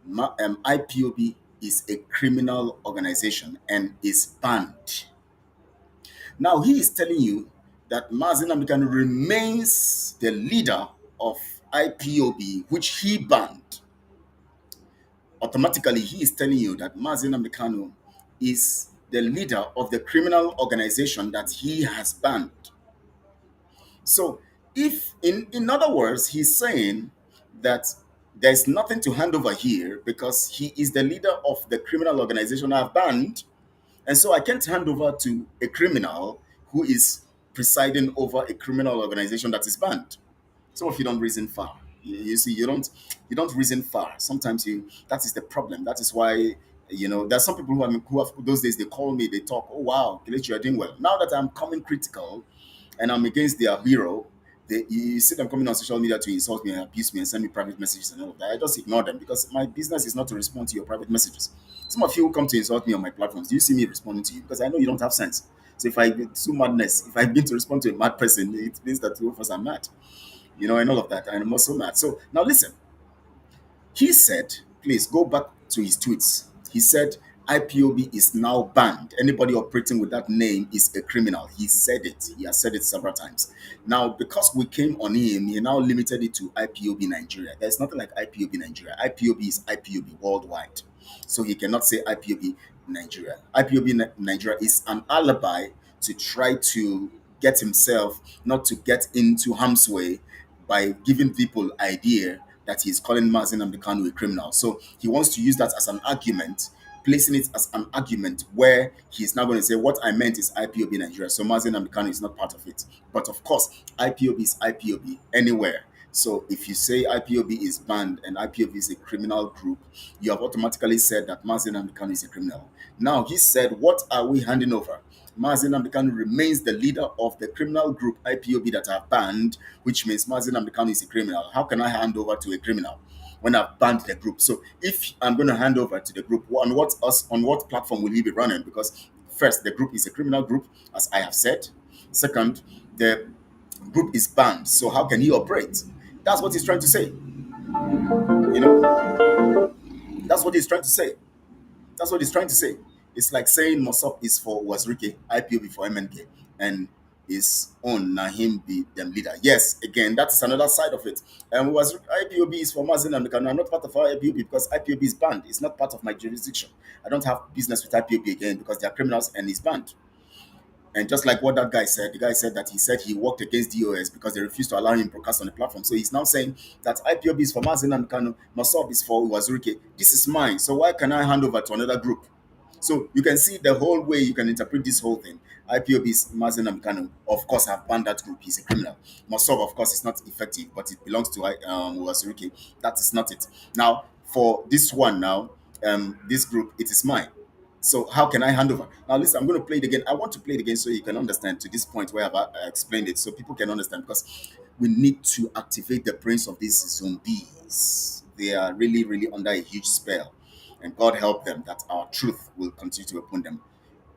IPOB is a criminal organization and is banned. Now he is telling you that Mazen Namdekan remains the leader of IPOB, which he banned. Automatically, he is telling you that Mazen Namdekan is the leader of the criminal organization that he has banned. So, if in other words, he's saying that there's nothing to hand over here because he is the leader of the criminal organization I've banned, and so I can't hand over to a criminal who is presiding over a criminal organization that is banned. Some of you don't reason far. You see, you don't reason far. Sometimes that is the problem. That is why there's some people who have those days they call me, they talk, oh wow, Kelechi, you're doing well. Now that I'm coming critical and I'm against their hero, you see them coming on social media to insult me and abuse me and send me private messages and all of that. I just ignore them because my business is not to respond to your private messages. Some of you who come to insult me on my platforms, do you see me responding to you? Because I know you don't have sense. So if I through madness, if I've been to respond to a mad person, it means that two of us are mad. And all of that. And I'm also mad. So now listen. He said, please go back to his tweets. He said, IPOB is now banned. Anybody operating with that name is a criminal. He said it. He has said it several times. Now, because we came on him, he now limited it to IPOB Nigeria. There's nothing like IPOB Nigeria. IPOB is IPOB worldwide. So he cannot say IPOB Nigeria. IPOB Nigeria is an alibi to try to get himself not to get into harm's way by giving people idea that he's calling Mazen Namdekan a criminal. So he wants to use that as an argument, placing it as an argument where he's now going to say, what I meant is IPOB Nigeria. So Mazen Namdekan is not part of it. But of course, IPOB is IPOB anywhere. So if you say IPOB is banned and IPOB is a criminal group, you have automatically said that Mazen Namdekan is a criminal. Now he said, what are we handing over? Mazen Namdekan remains the leader of the criminal group IPOB that I've banned, which means Mazen Namdekan is a criminal. How can I hand over to a criminal when I've banned the group? So if I'm going to hand over to the group, on what platform will he be running? Because first, the group is a criminal group, as I have said. Second, the group is banned. So how can he operate? That's what he's trying to say. That's what he's trying to say. That's what he's trying to say. It's like saying Mossop is for Wazirike, IPOB for MNK, and his own Nahim be them leader. Yes, again, that's another side of it. And IPOB is for Mazen and I'm not part of our IPOB because IPOB is banned. It's not part of my jurisdiction. I don't have business with IPOB again because they are criminals and it's banned. And just like what that guy said, the guy said that he worked against DOS because they refused to allow him broadcast on the platform. So he's now saying that IPOB is for Mazen and Mossop is for Wazirike. This is mine. So why can I hand over to another group? So you can see the whole way you can interpret this whole thing. IPOB's Mazen Amkano, of course, have banned that group. He's a criminal. Mosov, of course, is not effective, but it belongs to Uwasurike. That is not it. Now, for this one now, this group, it is mine. So how can I hand over? Now listen, I'm going to play it again. I want to play it again so you can understand to this point where I've explained it, so people can understand, because we need to activate the brains of these zombies. They are really, really under a huge spell, and God help them that our truth will continue to open them.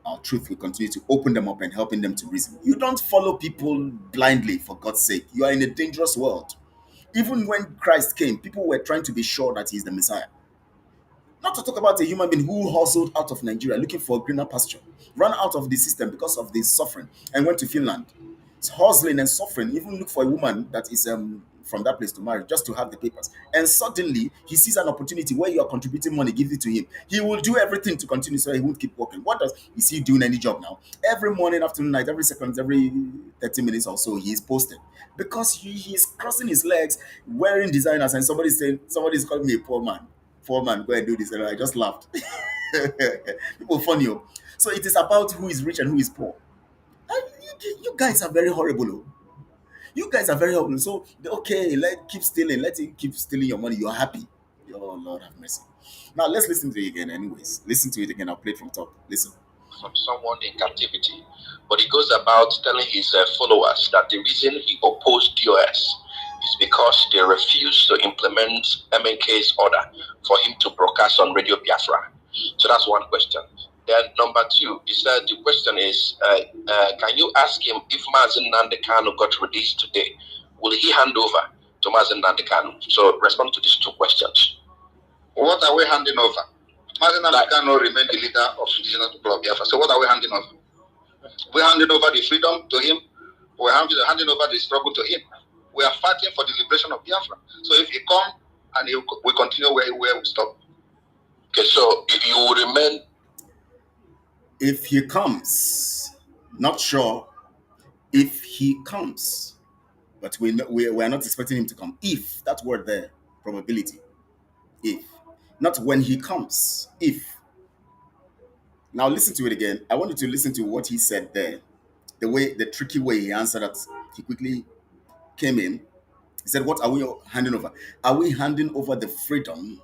Our truth will continue to open them up and helping them to reason. You don't follow people blindly, for God's sake. You are in a dangerous world. Even when Christ came, people were trying to be sure that he's the Messiah. Not to talk about a human being who hustled out of Nigeria looking for a greener pasture, ran out of the system because of the suffering, and went to Finland. It's hustling and suffering, even look for a woman that is from that place to marry just to have the papers. And suddenly he sees an opportunity where you are contributing money, give it to him. He will do everything to continue so he won't keep working. What does is he doing any job now? Every morning, afternoon, night, every second, every 30 minutes or so, he is posting. Because he is crossing his legs, wearing designers, and somebody's calling me a poor man. Poor man, go and do this. And I just laughed. People funny. Oh. So it is about who is rich and who is poor. And you guys are very horrible. Oh. You guys are very horrible. So okay, keep stealing. Let him keep stealing your money. You're happy. Oh Lord have mercy. Now let's listen to it again. Anyways, listen to it again. I'll play it from top. Listen. From someone in captivity, but he goes about telling his followers that the reason he opposed DOS is because they refused to implement MNK's order for him to broadcast on Radio Biafra. So that's one question. Then number two, he said the question is, can you ask him if Mazen Nandekano got released today? Will he hand over to Mazen Nandekano? So respond to these two questions. What are we handing over? Mazen Nandekano remained the leader of the indigenous people of Biafra. So what are we handing over? We're handing over the freedom to him. We're handing over the struggle to him. We are fighting for the liberation of Biafra. So if he come and we continue where we stop. Okay, so if you will remain. If he comes, not sure if he comes, but we are not expecting him to come. If, that word there, probability. If. Not when he comes. If. Now listen to it again. I want you to listen to what he said there. The tricky way he answered that. He quickly came in. He said, what are we handing over? Are we handing over the freedom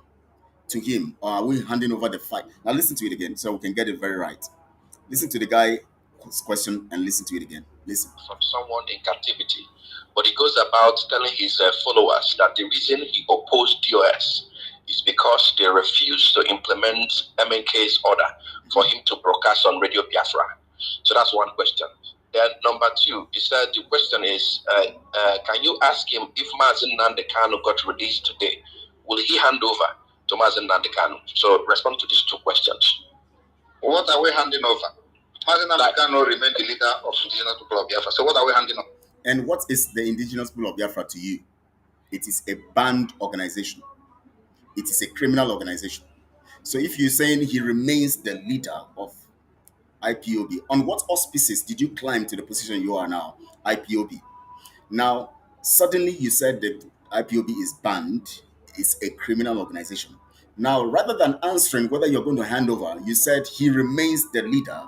to him, or are we handing over the fight? Now listen to it again so we can get it very right. Listen to the guy's question and listen to it again. Listen. From someone in captivity, but he goes about telling his followers that the reason he opposed DOS is because they refused to implement MNK's order for him to broadcast on Radio Biafra. So that's one question. Then number two, he said the question is, can you ask him if Mazen Nandekano got released today? Will he hand over to Mazen Nandekano? So respond to these two questions. What are we handing over? Mazen Nandekano remained the leader of the indigenous people of Biafra. So what are we handing over? And what is the indigenous people of Biafra to you? It is a banned organization. It is a criminal organization. So if you're saying he remains the leader of IPOB, on what auspices did you climb to the position you are now, IPOB? Now, suddenly you said that IPOB is banned, it's a criminal organization. Now, rather than answering whether you're going to hand over, you said he remains the leader.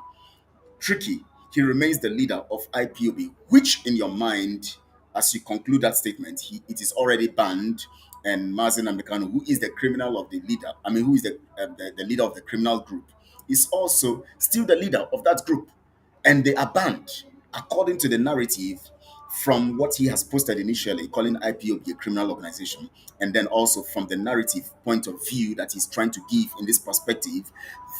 Tricky. He remains the leader of IPOB, which in your mind, as you conclude that statement, it is already banned, and Mazen Amekano, who is the criminal of the leader, who is the leader of the criminal group, is also still the leader of that group. And they are banned, according to the narrative from what he has posted initially, calling IPOB a criminal organization, and then also from the narrative point of view that he's trying to give in this perspective,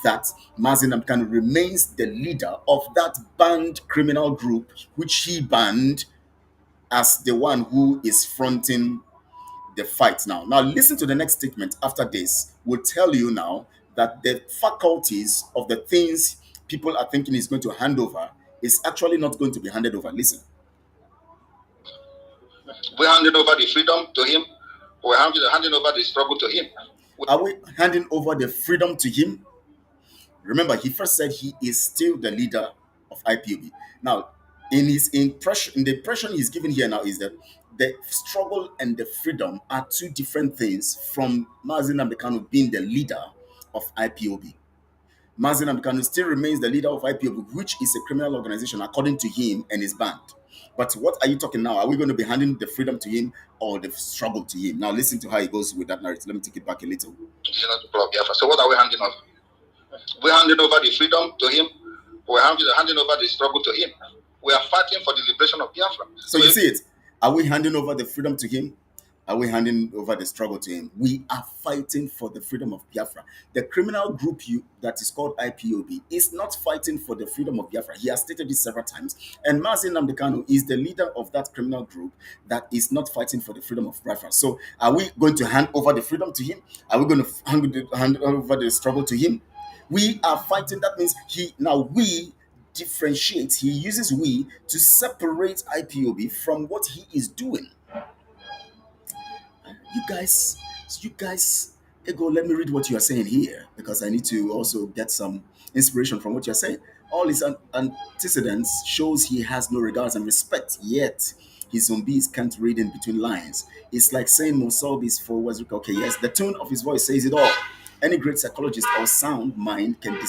that Mazen Amkan remains the leader of that banned criminal group, which he banned as the one who is fronting the fight now. Now, listen to the next statement after this. Will tell you now that the faculties of the things people are thinking is going to hand over is actually not going to be handed over. Listen. We're handing over the freedom to him. We're handing over the struggle to him. Are we handing over the freedom to him? Remember, he first said he is still the leader of IPOB. Now, in his impression, in the impression he's given here now is that the struggle and the freedom are two different things from Mazen Amekano being the leader of IPOB. Mazi Nnamdi Kanu still remains the leader of IPOB, which is a criminal organization according to him and his band. But what are you talking now? Are we going to be handing the freedom to him or the struggle to him? Now listen to how he goes with that narrative. Let me take it back a little. So what are we handing over? We're handing over the freedom to him. We're handing over the struggle to him. We are fighting for the liberation of Biafra. So you see it. Are we handing over the freedom to him? Are we handing over the struggle to him? We are fighting for the freedom of Biafra. The criminal group that is called IPOB is not fighting for the freedom of Biafra. He has stated this several times. And Mazi Nnamdi Kanu is the leader of that criminal group that is not fighting for the freedom of Biafra. So are we going to hand over the freedom to him? Are we going to hand over the struggle to him? We are fighting. That means we differentiate. He uses we to separate IPOB from what he is doing. You guys, Ego, let me read what you are saying here because I need to also get some inspiration from what you're saying. All his antecedents shows he has no regards and respect, yet his zombies can't read in between lines. It's like saying Mosolbi's for Wazirika. Okay, yes, the tone of his voice says it all. Any great psychologist or sound mind can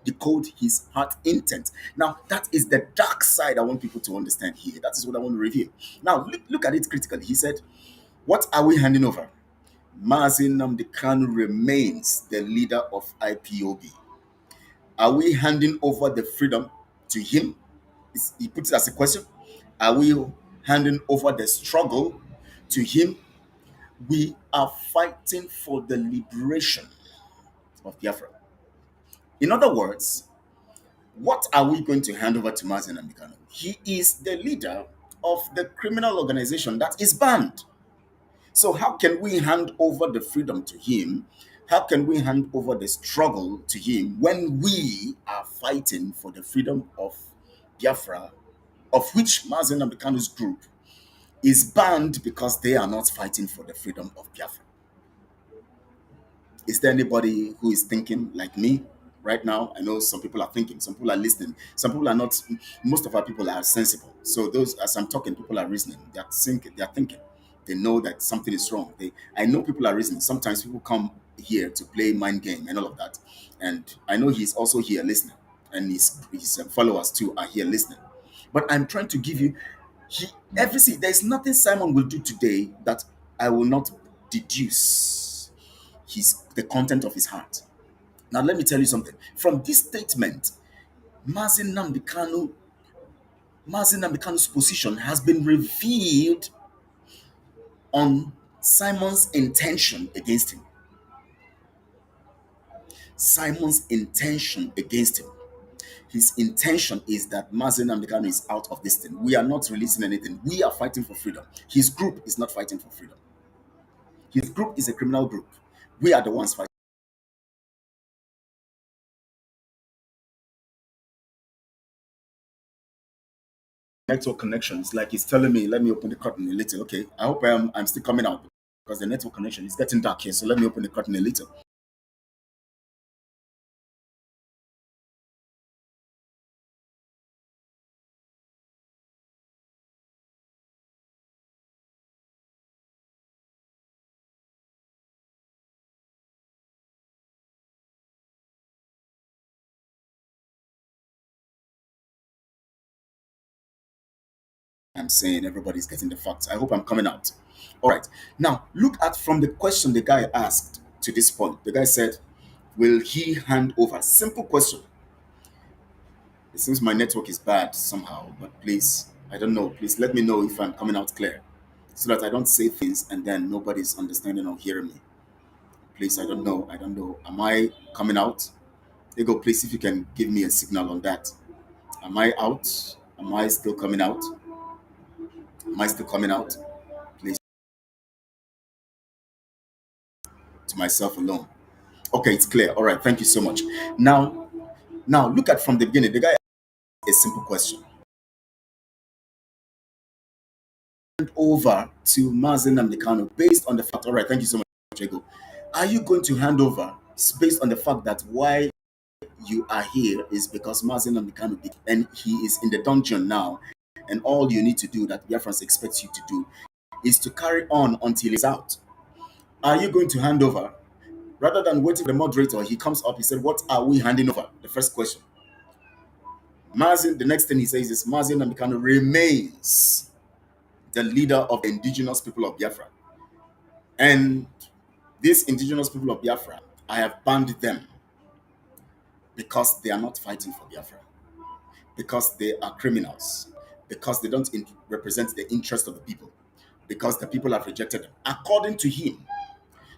decode his heart intent. Now, that is the dark side I want people to understand here. That is what I want to review. Now, look at it critically. He said, what are we handing over? Mazi Nnamdi Kanu remains the leader of IPOB. Are we handing over the freedom to him? He puts it as a question. Are we handing over the struggle to him? We are fighting for the liberation of Biafra. In other words, what are we going to hand over to Mazi Nnamdi Kanu? He is the leader of the criminal organization that is banned. So how can we hand over the freedom to him? How can we hand over the struggle to him when we are fighting for the freedom of Biafra, of which Mazi Nnamdi Kanu's group is banned because they are not fighting for the freedom of Biafra? Is there anybody who is thinking like me right now? I know some people are thinking, some people are listening, some people are not. Most of our people are sensible. So those, as I'm talking, people are reasoning. They are thinking. They know that something is wrong. I know people are reasoning. Sometimes people come here to play mind game and all of that. And I know he's also here listening, and his followers too are here listening. But I'm trying to give you there's nothing Simon will do today that I will not deduce the content of his heart. Now let me tell you something. From this statement, Mazi Nnamdi Kanu's position has been revealed on Simon's intention against him. Simon's intention against him. His intention is that Mazi Nnamdi Kanu is out of this thing. We are not releasing anything. We are fighting for freedom. His group is not fighting for freedom. His group is a criminal group. We are the ones fighting. Network connections, like he's telling me, let me open the curtain a little. Okay, I hope I'm still coming out because the network connection is getting dark here. So let me open the curtain a little. I'm saying everybody's getting the facts. I hope I'm coming out. All right. Now, look at from the question the guy asked to this point. The guy said, will he hand over? Simple question. It seems my network is bad somehow, but please, I don't know. Please let me know if I'm coming out clear so that I don't say things and then nobody's understanding or hearing me. Please, I don't know. I don't know. Am I coming out? Ego, please, if you can give me a signal on that. Am I out? Am I still coming out? Am I still coming out? Please, to myself alone. Okay, it's clear. All right, thank you so much. Now look at from the beginning. The guy asked a simple question. Hand over to Mazi Nnamdi Kanu based on the fact. All right, thank you so much, Ego. Are you going to hand over based on the fact that why you are here is because Mazi Nnamdi Kanu and he is in the dungeon now, and all you need to do that Biafrans expects you to do is to carry on until he's out? Are you going to hand over Rather than waiting for the moderator, he comes up, he said, what are we handing over? The first question. Mazin, the next thing he says is Mazin Namikano remains the leader of the indigenous people of Biafra. And these indigenous people of Biafra, I have banned them because they are not fighting for Biafra, because they are criminals, because they don't represent the interest of the people, because the people have rejected them, according to him.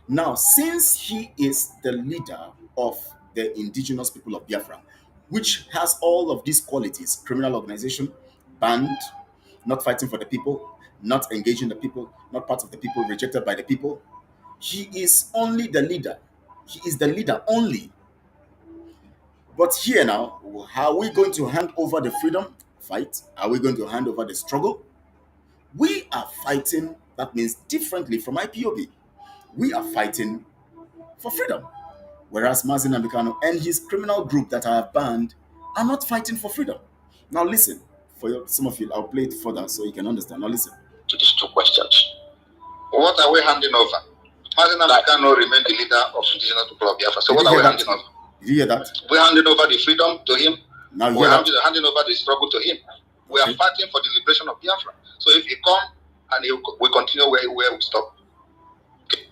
Now, since he is the leader of the indigenous people of Biafra, which has all of these qualities: criminal organization, banned, not fighting for the people, not engaging the people, not part of the people, rejected by the people, he is only the leader. He is the leader only. But here now, how are we going to hand over the freedom fight? Are we going to hand over the struggle? We are fighting, that means differently from IPOB. We are fighting for freedom. Whereas Mazin Ambikano and his criminal group that I have banned are not fighting for freedom. Now listen, some of you, I'll play it further so you can understand. Now listen. To these two questions. What are we handing over? Mazin Ambikano remain the leader of indigenous people of Biafra. So what are we handing over? Did you hear that? We're handing over the freedom to him. Now we're handing over the struggle to him. We are fighting for the liberation of Biafra. So if he come and we continue where we stop. Okay.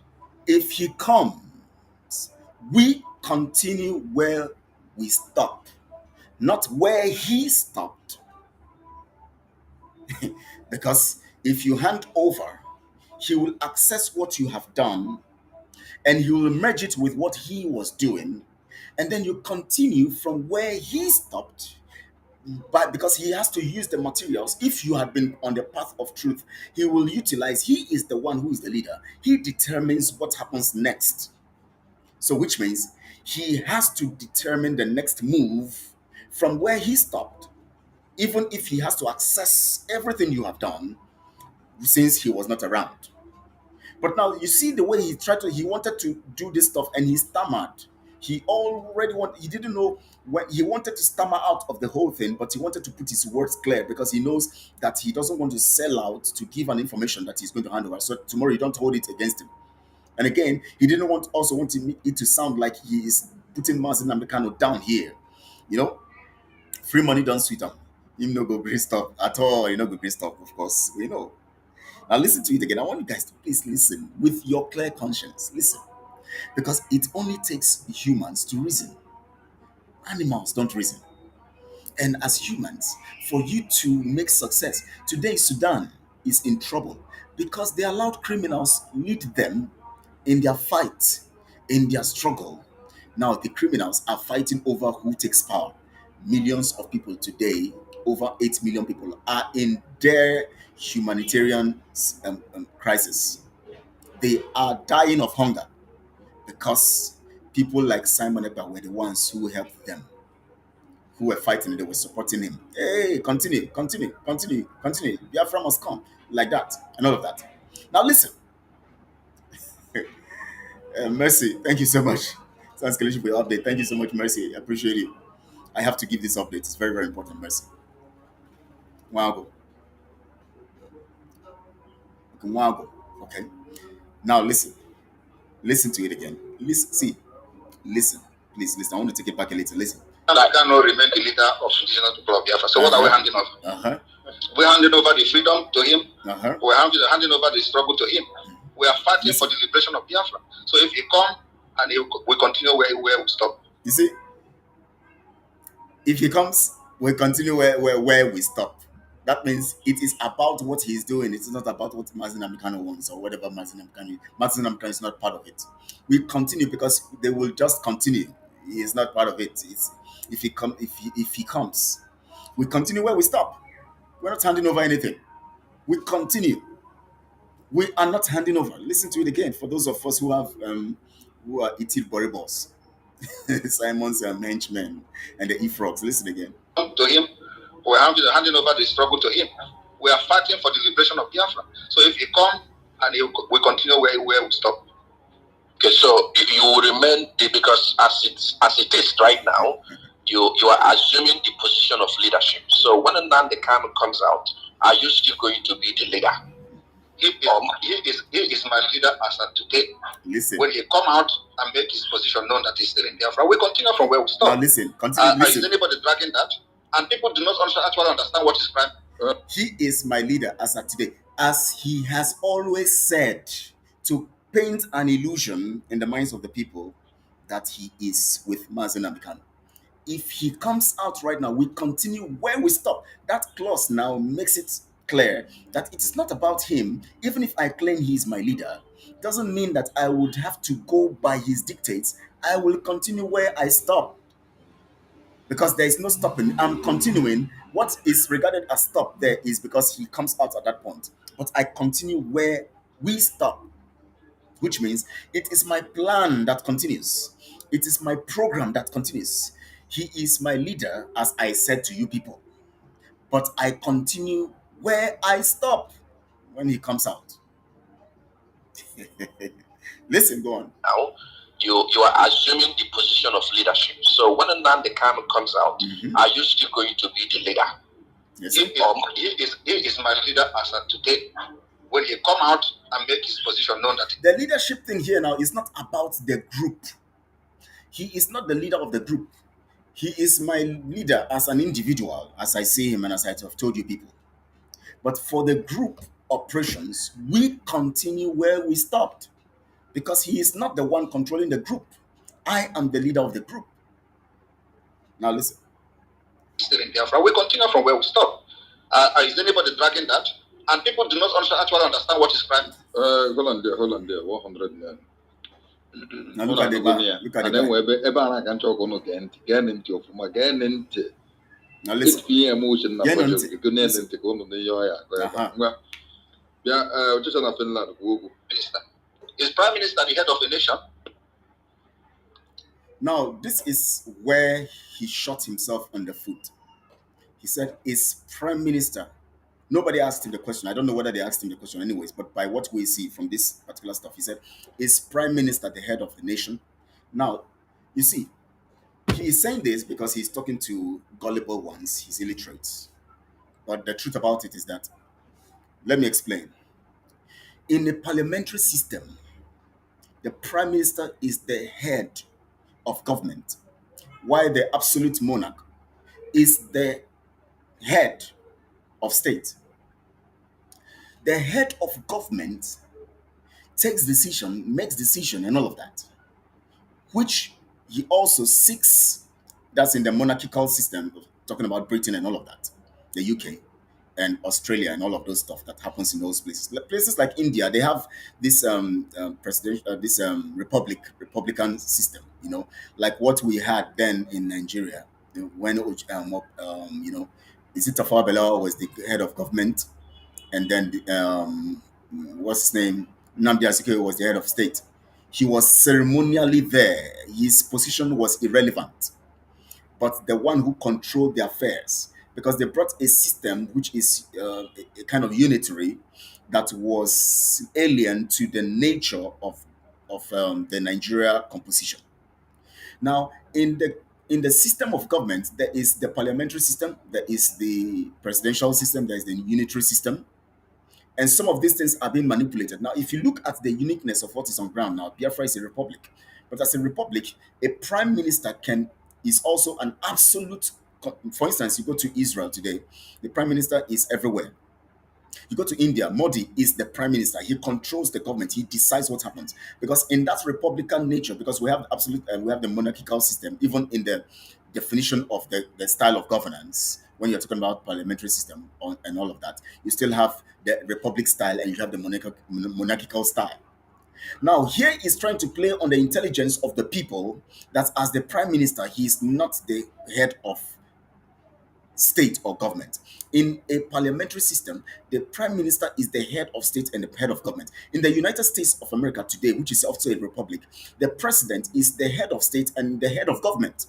If he comes, we continue where we stop, not where he stopped. Because if you hand over, he will access what you have done and he will merge it with what he was doing, and then you continue from where he stopped. But because he has to use the materials, if you had been on the path of truth, he will utilize. He is the one who is the leader. He determines what happens next. So which means he has to determine the next move from where he stopped, even if he has to access everything you have done since he was not around. But now you see the way he wanted to do this stuff and he stammered. He didn't know when he wanted to stammer out of the whole thing, but he wanted to put his words clear because he knows that he doesn't want to sell out to give an information that he's going to hand over. So tomorrow you don't hold it against him. And again, he didn't want it to sound like he is putting Mazin Namdekano down here. You know, free money don't sweet him. Him no go green stuff at all. You know, go green stuff, of course. We know. Now listen to it again. I want you guys to please listen with your clear conscience. Listen. Because it only takes humans to reason. Animals don't reason. And as humans, for you to make success, today Sudan is in trouble because they allowed criminals lead them in their fight, in their struggle. Now the criminals are fighting over who takes power. Millions of people today, over 8 million people, are in their humanitarian crisis. They are dying of hunger because people like Simon Ekpa were the ones who helped them, who were fighting, they were supporting him. Hey, continue. Biafra must come, like that, and all of that. Now listen. Mercy, thank you so much. Thanks, Kalishi, for your update. Thank you so much, Mercy. I appreciate it. I have to give this update. It's very, very important, Mercy. Wow. Okay. Now listen. Listen to it again. Listen. Please listen. I want to take it back a little. Listen. I cannot remain the leader of indigenous people of Biafra. So what are we handing over? We're handing over the freedom to him. We're handing over the struggle to him. We are fighting for the liberation of Biafra. So if he come and we continue where we stop. You see, if he comes, we continue where we stop. That means it is about what he's doing. It's not about what Mazin Amikano wants or whatever Mazin Amikano. Mazin Amikano is not part of it. We continue because they will just continue. He is not part of it. If he comes, we continue where we stop. We're not handing over anything. We continue. We are not handing over. Listen to it again for those of us who are Itil Boribos, Simon's henchmen, and the E-Frogs. Listen again. To him, we're handing over the struggle to him. We are fighting for the liberation of Biafra. So if he come and we continue where we stop. Okay, so if you remain, because as it is right now, you are assuming the position of leadership. So when Nnamdi Kanu comes out, are you still going to be the leader? He is my leader as of today. Listen. When he come out and make his position known that he's still in Biafra, we continue from where we stop. Now listen, continue. Is Listen. anybody dragging that? And people do not also actually understand what is crime. He is my leader as of today, as he has always said, to paint an illusion in the minds of the people that he is with Mazen Amikano. If he comes out right now, we continue where we stop. That clause now makes it clear that it is not about him. Even if I claim he is my leader, doesn't mean that I would have to go by his dictates. I will continue where I stop because there is no stopping. I'm continuing. What is regarded as stop there is because he comes out at that point. But I continue where we stop, which means it is my plan that continues. It is my program that continues. He is my leader, as I said to you people. But I continue where I stop when he comes out. Listen, go on. Now, you are assuming the position of leadership. So when Nnamdi Kanu comes out, are you still going to be the leader? Yes, he is my leader as of today. When he come out and make his position known that the leadership thing here now is not about the group. He is not the leader of the group. He is my leader as an individual, as I see him and as I have told you people. But for the group operations, we continue where we stopped because he is not the one controlling the group. I am the leader of the group. Now listen. Still in Biafra, we continue from where we stop. Is anybody dragging that? And people do not also actually understand what is crime. Hold on there, 100 men. Now look at the guy. Look at the guy. Now listen. Is prime minister the head of the nation? Now this is where he shot himself on the foot. He said, "Is prime minister?" Nobody asked him the question. I don't know whether they asked him the question anyways, but by what we see from this particular stuff, he said, "Is prime minister the head of the nation?" Now, you see, he is saying this because he's talking to gullible ones. He's illiterate. But the truth about it is that, let me explain. In a parliamentary system, the prime minister is the head of government, while the absolute monarch is the head of state. The head of government takes decision, makes decision, and all of that, which he also seeks. That's in the monarchical system, talking about Britain and all of that, the UK and Australia and all of those stuff that happens in those places. Places like India, they have this republican system, like what we had then in Nigeria when is it Tafawa Balewa was the head of government, and then what's his name, Nnamdi Azikiwe was the head of state. He was ceremonially there. His position was irrelevant, but the one who controlled the affairs, because they brought a system which is a kind of unitary that was alien to the nature of the Nigeria composition. Now, in the system of government, there is the parliamentary system, there is the presidential system, there is the unitary system, and some of these things are being manipulated. Now, if you look at the uniqueness of what is on ground now, Biafra is a republic. But as a republic, a prime minister is also an absolute. For instance, you go to Israel today, the prime minister is everywhere. You go to India, Modi is the prime minister. He controls the government. He decides what happens. Because in that republican nature, because we have absolute, we have the monarchical system, even in the definition of the style of governance, when you're talking about parliamentary system and all of that, you still have the republic style and you have the monarchical style. Now, here he's trying to play on the intelligence of the people that as the prime minister, he is not the head of state or government. In a parliamentary system, the prime minister is the head of state and the head of government. In the United States of America today, which is also a republic, the president is the head of state and the head of government.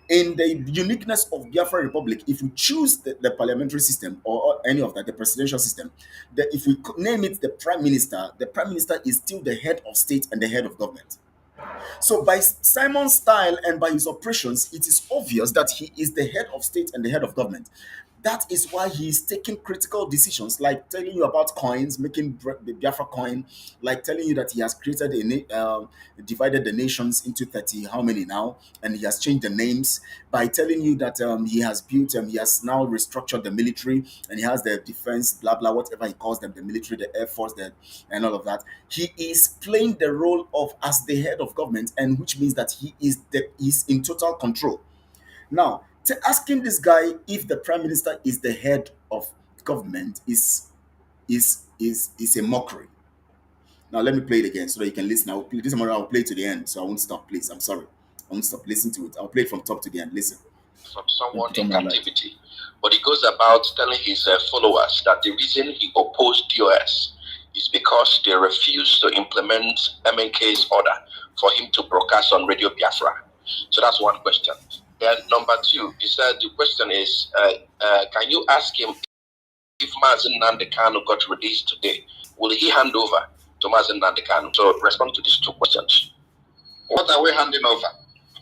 In the uniqueness of Biafra Republic, if we choose the parliamentary system or any of that, the presidential system, if we name it the prime minister is still the head of state and the head of government. So by Simon's style and by his operations, it is obvious that he is the head of state and the head of government. That is why he is taking critical decisions, like telling you about coins, making the Biafra coin, like telling you that he has created divided the nations into 30, how many now, and he has changed the names, by telling you that he has built, he has now restructured the military, and he has the defense, blah blah, whatever he calls them, the military, the air force, and all of that. He is playing the role of as the head of government, and which means that he's in total control. Now, asking this guy if the prime minister is the head of government is a mockery. Now let me play it again so that you can listen. I'll play this tomorrow. I'll play it to the end, so I won't stop. Please, I'm sorry. I won't stop. Listen to it. I'll play it from top to the end. Listen. From someone in captivity, but he goes about telling his followers that the reason he opposed DOS is because they refused to implement MNK's order for him to broadcast on Radio Biafra. So that's one question. Then number two, he said the question is, can you ask him if Mazen Nandekano got released today, will he hand over to Mazen Nandekano? So respond to these two questions. What are we handing over?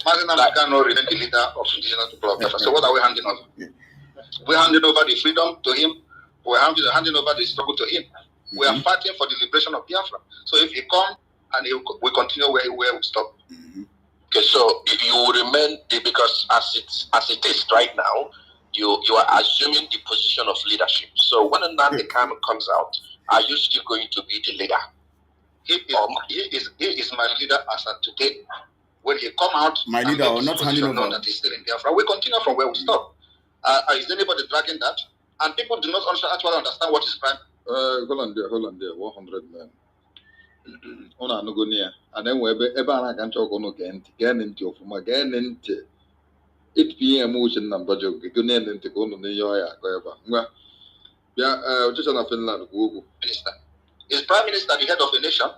Mazen Nandekano remains the leader of indigenous people of Biafra. So what are we handing over? Yeah. We're handing over the freedom to him. We're handing over the struggle to him. Mm-hmm. We are fighting for the liberation of Biafra. So if he comes and we continue where we stop. Mm-hmm. Okay, so you will remain, because as it is right now, you are assuming the position of leadership. So when Nnamdi Kanu comes out, are you still going to be the leader? He is my leader as of today. When he come out, my leader or not handing over, that he's still in Biafra. We continue from where we stop. Is anybody dragging that? And people do not actually understand what is crime. Hold on there, 100 men. Ọ na-anụgo ya a na-enwe ebe a na-aga nchọ ọgụ gee ntị ọfụma, gee ntị 8 p.m. uche na mbajo gego na-ene ntị ka ụnụ n'ihe ọya akọ ebe a ngwa bịa ọchịchị na Finland kwuo okwu. Is prime minister the head of a nation?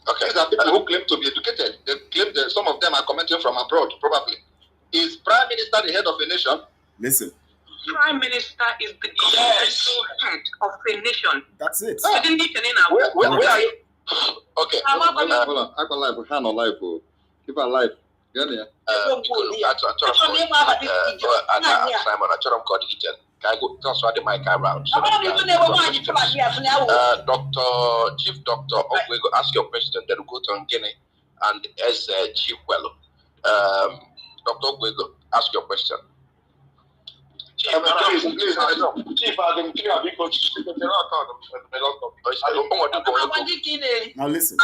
Okay, these are people who claim to be educated. They claim that some of them are commenting from abroad, probably. Is prime minister the head of a nation? Listen. Prime minister is the governmental head of a nation. That's it. Where are you? Okay. Hold on. I can live. Hand on live. Keep on live. Get here. Simon, I told him called it. Can I go? That's why the mic around. Doctor, Chief Doctor, we go ask your question. Then we'll go to Ngene and as Chief Wello. Doctor, we go ask your question. Please, I know. Chief, I'm clear because now listen.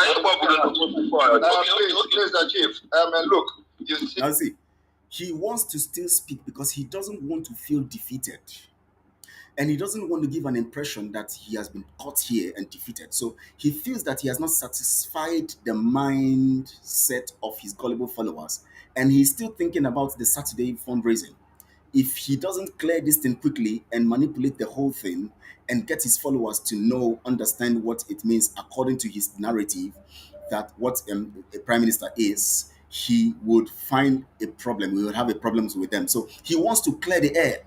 Please, Chief. Look, you see. Now see, he wants to still speak because he doesn't want to feel defeated. And he doesn't want to give an impression that he has been caught here and defeated. So he feels that he has not satisfied the mindset of his gullible followers. And he's still thinking about the Saturday fundraising. If he doesn't clear this thing quickly and manipulate the whole thing and get his followers to understand what it means according to his narrative, that what a prime minister is, he would find a problem. We would have a problems with them. So he wants to clear the air.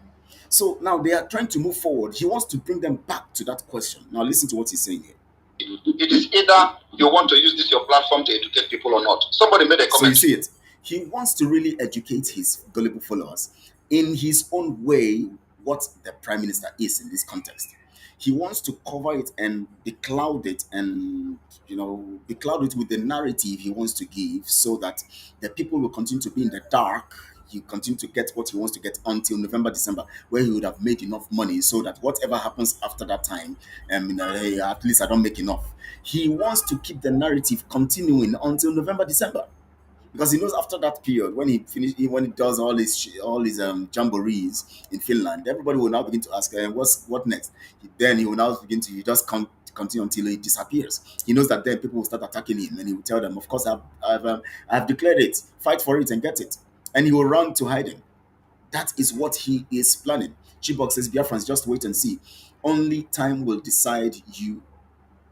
So now they are trying to move forward. He wants to bring them back to that question. Now listen to what he's saying here. It is either you want to use this your platform to educate people or not. Somebody made a comment. So you see it. He wants to really educate his gullible followers in his own way what the prime minister is in this context. He wants to cover it and becloud it and, becloud it with the narrative he wants to give so that the people will continue to be in the dark. He continue to get what he wants to get until November, December, where he would have made enough money so that whatever happens after that time, at least I don't make enough. He wants to keep the narrative continuing until November, December. Because he knows after that period, when he does all his jamborees in Finland, everybody will now begin to ask, what next? Then he will now begin to just continue until he disappears. He knows that then people will start attacking him, and he will tell them, "Of course, I've declared it. Fight for it and get it." And he will run to hiding. That is what he is planning. Chibok says, "Biafrans, just wait and see. Only time will decide you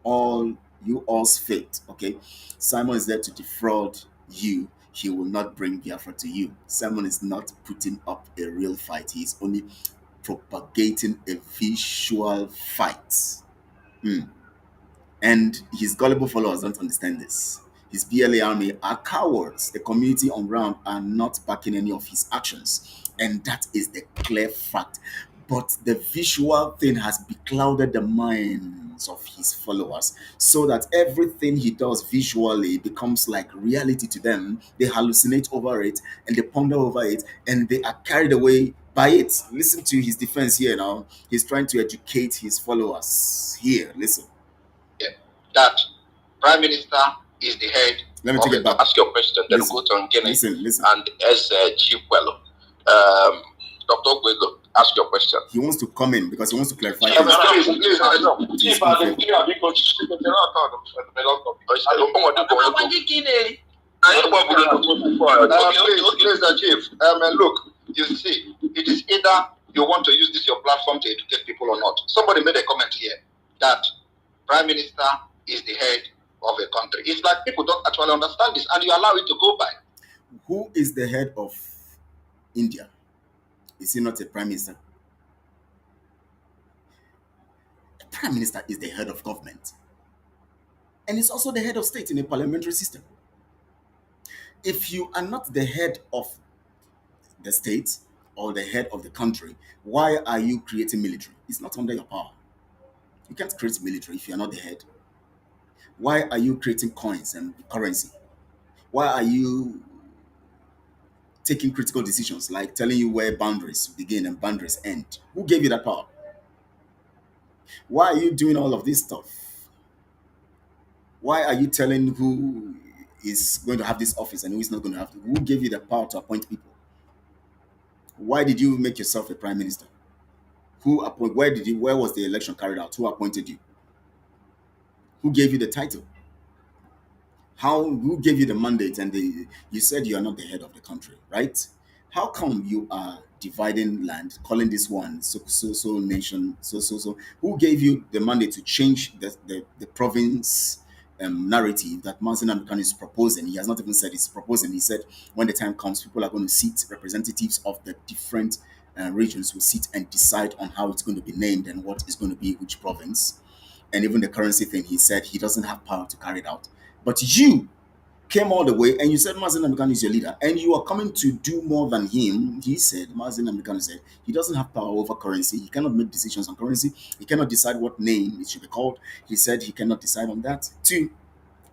all's fate." Okay, Simon is there to defraud you. He will not bring Biafra to you. Simon is not putting up a real fight. He is only propagating a visual fight. And his gullible followers don't understand this. His BLA army are cowards. The community on ground are not backing any of his actions. And that is the clear fact. But the visual thing has beclouded the minds of his followers so that everything he does visually becomes like reality to them. They hallucinate over it and they ponder over it and they are carried away by it. Listen to his defense here now. He's trying to educate his followers. Here, listen. That Prime Minister is the head. Let me take it back. Ask your question, then Listen. go to Ngene Listen. and as Chief Wello. Dr. Gwego, ask your question. He wants to come in because he wants to clarify. Please, I know. Please, Chief. Look, you see, it is either you want to use this your platform to educate people or not. Somebody made a comment here that Prime Minister is the head of a country. It's like people don't actually understand this, and you allow it to go by. Who is the head of India? Is he not a prime minister? The prime minister is the head of government. And he's also the head of state in a parliamentary system. If you are not the head of the state or the head of the country, why are you creating military? It's not under your power. You can't create military if you're not the head. Why are you creating coins and currency? Why are you taking critical decisions like telling you where boundaries begin and boundaries end? Who gave you that power? Why are you doing all of this stuff? Why are you telling who is going to have this office and who is not going to have it? Who gave you the power to appoint people? Why did you make yourself a prime minister? Who appoint? Where was the election carried out? Who appointed you? Who gave you the title? Who gave you the mandate? And you said you are not the head of the country, right? How come you are dividing land, calling this one so nation, so? Who gave you the mandate to change the province narrative that Mazen Amdekan is proposing? He has not even said he's proposing. He said when the time comes, people are going to sit, representatives of the different regions will sit and decide on how it's going to be named and what is going to be which province. And even the currency thing, he said he doesn't have power to carry it out. But you came all the way and you said Mazen Amdekan is your leader and you are coming to do more than him. He said, Mazen Amdekan said, he doesn't have power over currency. He cannot make decisions on currency. He cannot decide what name it should be called. He said he cannot decide on that. 2,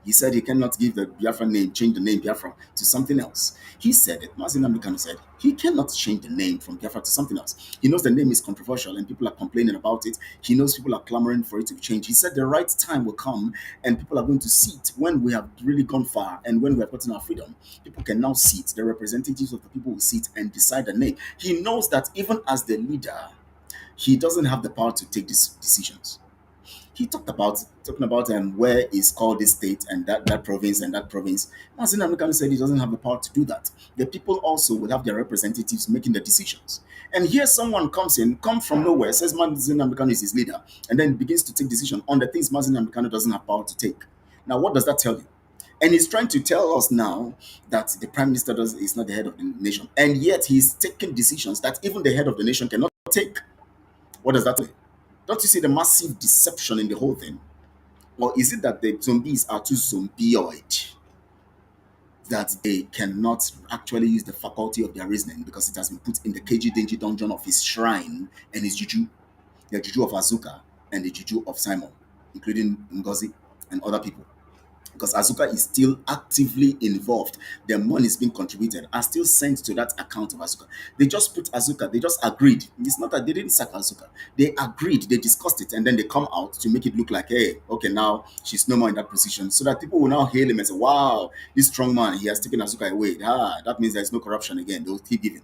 he said he cannot give the Biafra name, change the name Biafra to something else. He said it. Mazen Amdekan said he cannot change the name from Biafra to something else. He knows the name is controversial and people are complaining about it. He knows people are clamoring for it to change. He said the right time will come and people are going to see it when we have really gone far and when we have gotten our freedom. People can now see it. The representatives of the people will see it and decide the name. He knows that even as the leader, he doesn't have the power to take these decisions. He talking about where is called this state and that province and that province. Mazen Amdekan said he doesn't have the power to do that. The people also will have their representatives making the decisions. And here someone comes from nowhere, says Mazen Amdekan is his leader, and then begins to take decision on the things Mazen Amdekan doesn't have power to take. Now, what does that tell you? And he's trying to tell us now that the prime minister is not the head of the nation, and yet he's taking decisions that even the head of the nation cannot take. What does that tell you? Don't you see the massive deception in the whole thing? Or is it that the zombies are too zombioid that they cannot actually use the faculty of their reasoning because it has been put in the KG Denji dungeon of his shrine and his juju, the juju of Azuka and the juju of Simon, including Ngozi and other people? Because Azuka is still actively involved. The money is being contributed are still sent to that account of Azuka. They just put Azuka, they just agreed. It's not that they didn't sack Azuka. They agreed, they discussed it, and then they come out to make it look like, hey, okay, now she's no more in that position. So that people will now hail him and say, wow, this strong man, he has taken Azuka away. That means there's no corruption again. They'll keep giving.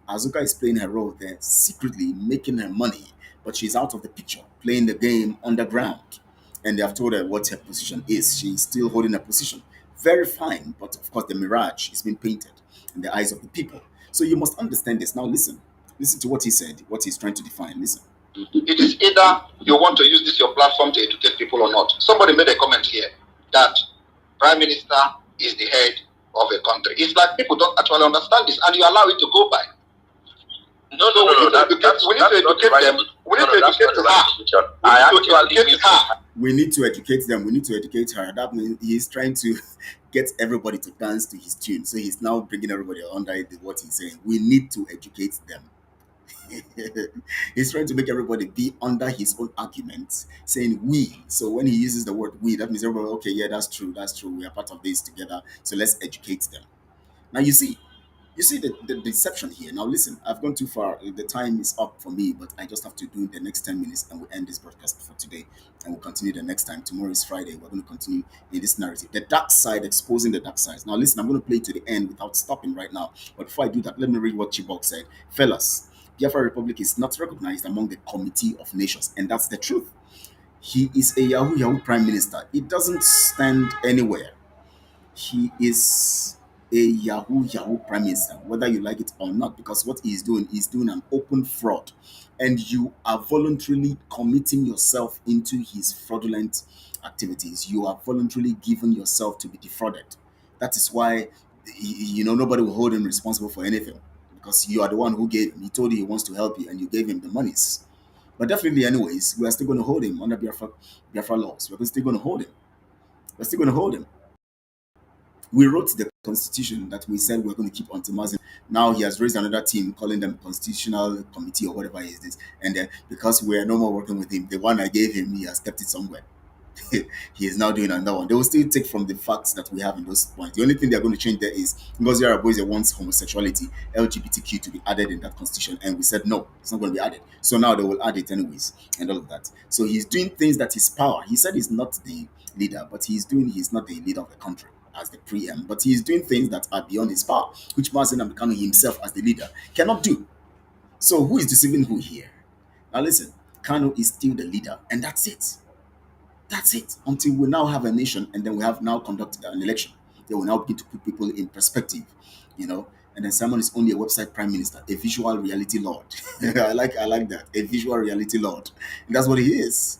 Azuka is playing her role there, secretly making her money, but she's out of the picture, playing the game underground. And they have told her what her position is. She's still holding her position. Very fine, but of course the mirage is being painted in the eyes of the people. So you must understand this. Now listen to what he said, what he's trying to define. Listen. It is either you want to use this your platform to educate people or not. Somebody made a comment here that Prime Minister is the head of a country. It's like people don't actually understand this and you allow it to go by. No, no, no, no. We need to educate them. We need to educate her. I actually educate her. We need to educate them. We need to educate her. That means he's trying to get everybody to dance to his tune. So he's now bringing everybody under what he's saying. We need to educate them. He's trying to make everybody be under his own arguments, saying we. So when he uses the word we, that means everybody, okay, yeah, that's true, that's true. We are part of this together. So let's educate them. Now you see the deception here. Now listen, I've gone too far. The time is up for me, but I just have to do the next 10 minutes and we'll end this broadcast for today. And we'll continue the next time. Tomorrow is Friday. We're going to continue in this narrative. The dark side, exposing the dark sides. Now listen, I'm going to play to the end without stopping right now. But before I do that, let me read what Chibok said. Fellas, Biafra Republic is not recognized among the Committee of Nations. And that's the truth. He is a Yahoo Prime Minister. It doesn't stand anywhere. He is a Yahoo Prime Minister, whether you like it or not, because what he's doing an open fraud, and you are voluntarily committing yourself into his fraudulent activities. You are voluntarily giving yourself to be defrauded. That is why nobody will hold him responsible for anything, because you are the one who gave him. He told you he wants to help you, and you gave him the monies. But definitely, anyways, we are still going to hold him under Biafra laws. We're still going to hold him. We're still going to hold him. We wrote the constitution that we said we're going to keep until Mazin. Now he has raised another team calling them constitutional committee or whatever is this. And then because we're no more working with him, the one I gave him, he has kept it somewhere. He is now doing another one. They will still take from the facts that we have in those points. The only thing they're going to change there is because Boys wants homosexuality, LGBTQ to be added in that constitution, and we said no, it's not going to be added. So now they will add it anyways, and all of that. So he's doing things that his power. He said he's not the leader, but he's not the leader of the country as the preem, but he's doing things that are beyond his power, which Mazen Amekano himself as the leader cannot do. So who is deceiving who here? Now listen, Kano is still the leader, and that's it. That's it. Until we now have a nation, and then we have now conducted an election. They will now begin to put people in perspective, And then Simon is only a website prime minister, a visual reality lord. I like that, a visual reality lord. And that's what he is,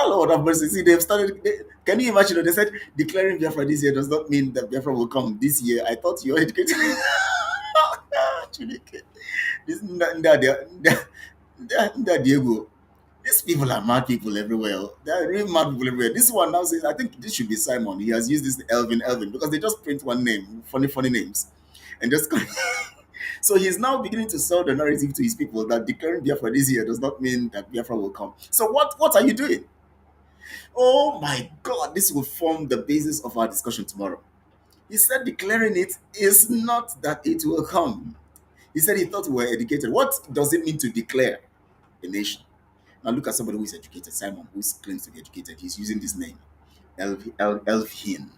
Lord have mercy. See, they've started. Can you imagine? They said declaring Biafra this year does not mean that Biafra will come this year. I thought you were educated. Diego. These people are mad people everywhere. They are really mad people everywhere. This one now says, I think this should be Simon. He has used this Elvin, because they just print one name, funny names, and just. So he's now beginning to sell the narrative to his people that declaring Biafra this year does not mean that Biafra will come. So what are you doing? Oh my God, this will form the basis of our discussion tomorrow. He said declaring it is not that it will come. He said he thought we were educated. What does it mean to declare a nation? Now look at somebody who is educated, Simon, who claims to be educated. He's using this name, Elvin.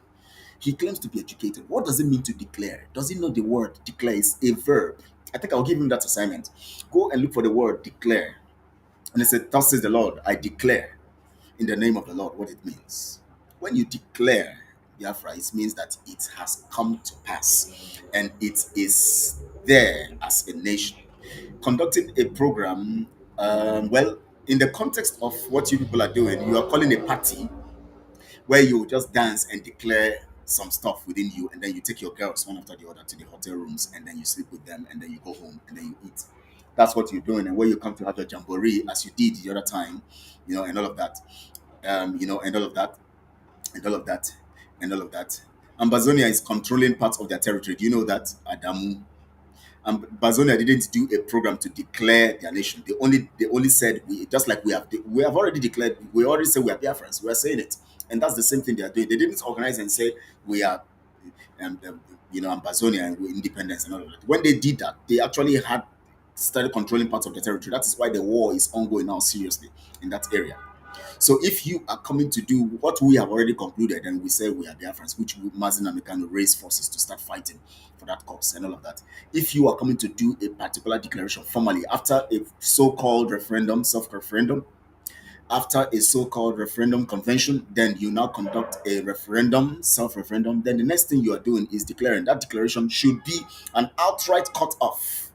He claims to be educated. What does it mean to declare? Does he know the word declare is a verb? I think I'll give him that assignment. Go and look for the word declare. And it said, thus says the Lord, I declare in the name of the Lord what it means. When you declare Biafra, it means that it has come to pass and it is there as a nation. Conducting a program, in the context of what you people are doing, you are calling a party where you just dance and declare some stuff within you, and then you take your girls one after the other to the hotel rooms, and then you sleep with them, and then you go home, and then you eat. That's what you're doing, and where you come to have your jamboree, as you did the other time, and all of that, and all of that, and all of that, and all of that. And Bazonia is controlling parts of their territory. Do you know that, Adamu? Bazonia didn't do a program to declare their nation. They only said we have already declared. We already say we are Biafrans. We are saying it, and that's the same thing they are doing. They didn't organize and say we are, Bazonia and we're independence and all of that. When they did that, they actually had started controlling parts of the territory. That is why the war is ongoing now seriously in that area. So if you are coming to do what we have already concluded, and we say we are Biafrans, which Mazen Amekano raise forces to start fighting for that cause and all of that. If you are coming to do a particular declaration formally after a so-called referendum, self-referendum, after a so-called referendum convention, then you now conduct a referendum, self-referendum, then the next thing you are doing is declaring. That declaration should be an outright cut off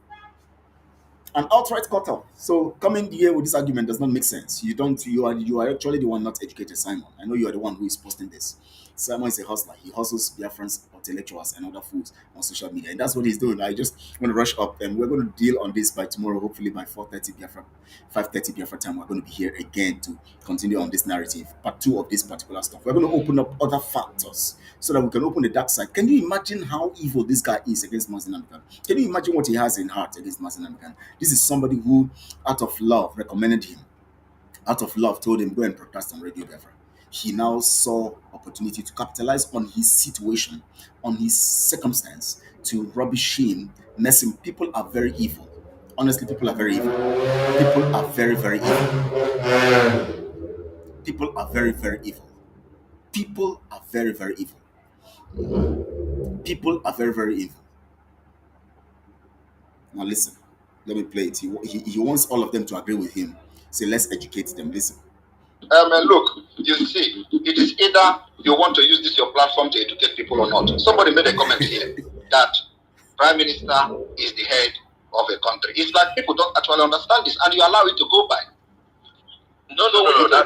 An outright cut off. So coming here with this argument does not make sense. You are actually the one not educated, Simon. I know you are the one who is posting this. Simon is a hustler. He hustles Biafrans, intellectuals, and other fools on social media, and that's what he's doing. I just want to rush up, and we're going to deal on this by tomorrow. Hopefully by 4:30 Biafra, 5:30 Biafra time, we're going to be here again to continue on this narrative, part two of this particular stuff. We're going to open up other factors so that we can open the dark side. Can you imagine how evil this guy is against Mazin Amikan? Can you imagine what he has in heart against Mazin Amikan? This is somebody who, out of love, recommended him. Out of love, told him, go and broadcast on Radio Biafra. He now saw opportunity to capitalize on his situation, on his circumstance, to rubbish him, mess him. People are very evil. Honestly, people are very evil. People are very, very evil. People are very, very evil. People are very, very evil. People are very, very evil. Now listen, let me play it. He wants all of them to agree with him. Say, let's educate them. Listen. And look, you see, it is either you want to use this your platform to educate people or not. Somebody made a comment here that Prime Minister is the head of a country. It's like people don't actually understand this, and you allow it to go by. No. We need to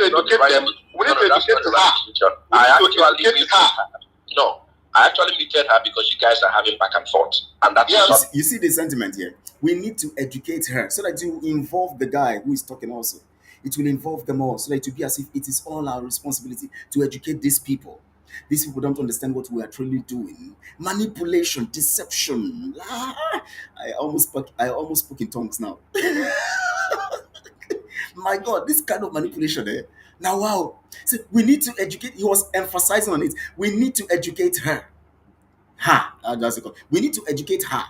educate them. We need to educate her. I actually muted her because you guys are having back and forth, and that's you see the sentiment here. We need to educate her so that you involve the guy who is talking also. It will involve them all so that it will be as if it is all our responsibility to educate these people. These people don't understand what we are truly doing. Manipulation, deception. I almost spoke in tongues now. My God, this kind of manipulation, eh? Now, wow. So we need to educate. He was emphasizing on it. We need to educate her. That's it. We need to educate her.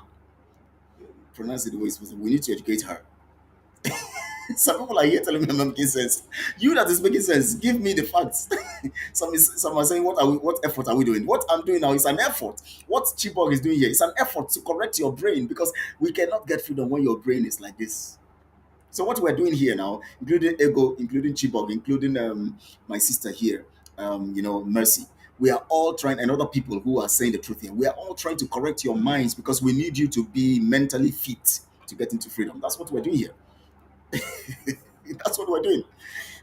Pronounce it the way it's supposed to. We need to educate her. Some people are here telling me I'm not making sense. You that is making sense, give me the facts. Some are saying, what effort are we doing? What I'm doing now is an effort. What Chibok is doing here is an effort to correct your brain, because we cannot get freedom when your brain is like this. So what we're doing here now, including Ego, including Chibok, including my sister here, Mercy, we are all trying, and other people who are saying the truth here, we are all trying to correct your minds, because we need you to be mentally fit to get into freedom. That's what we're doing here. That's what we're doing.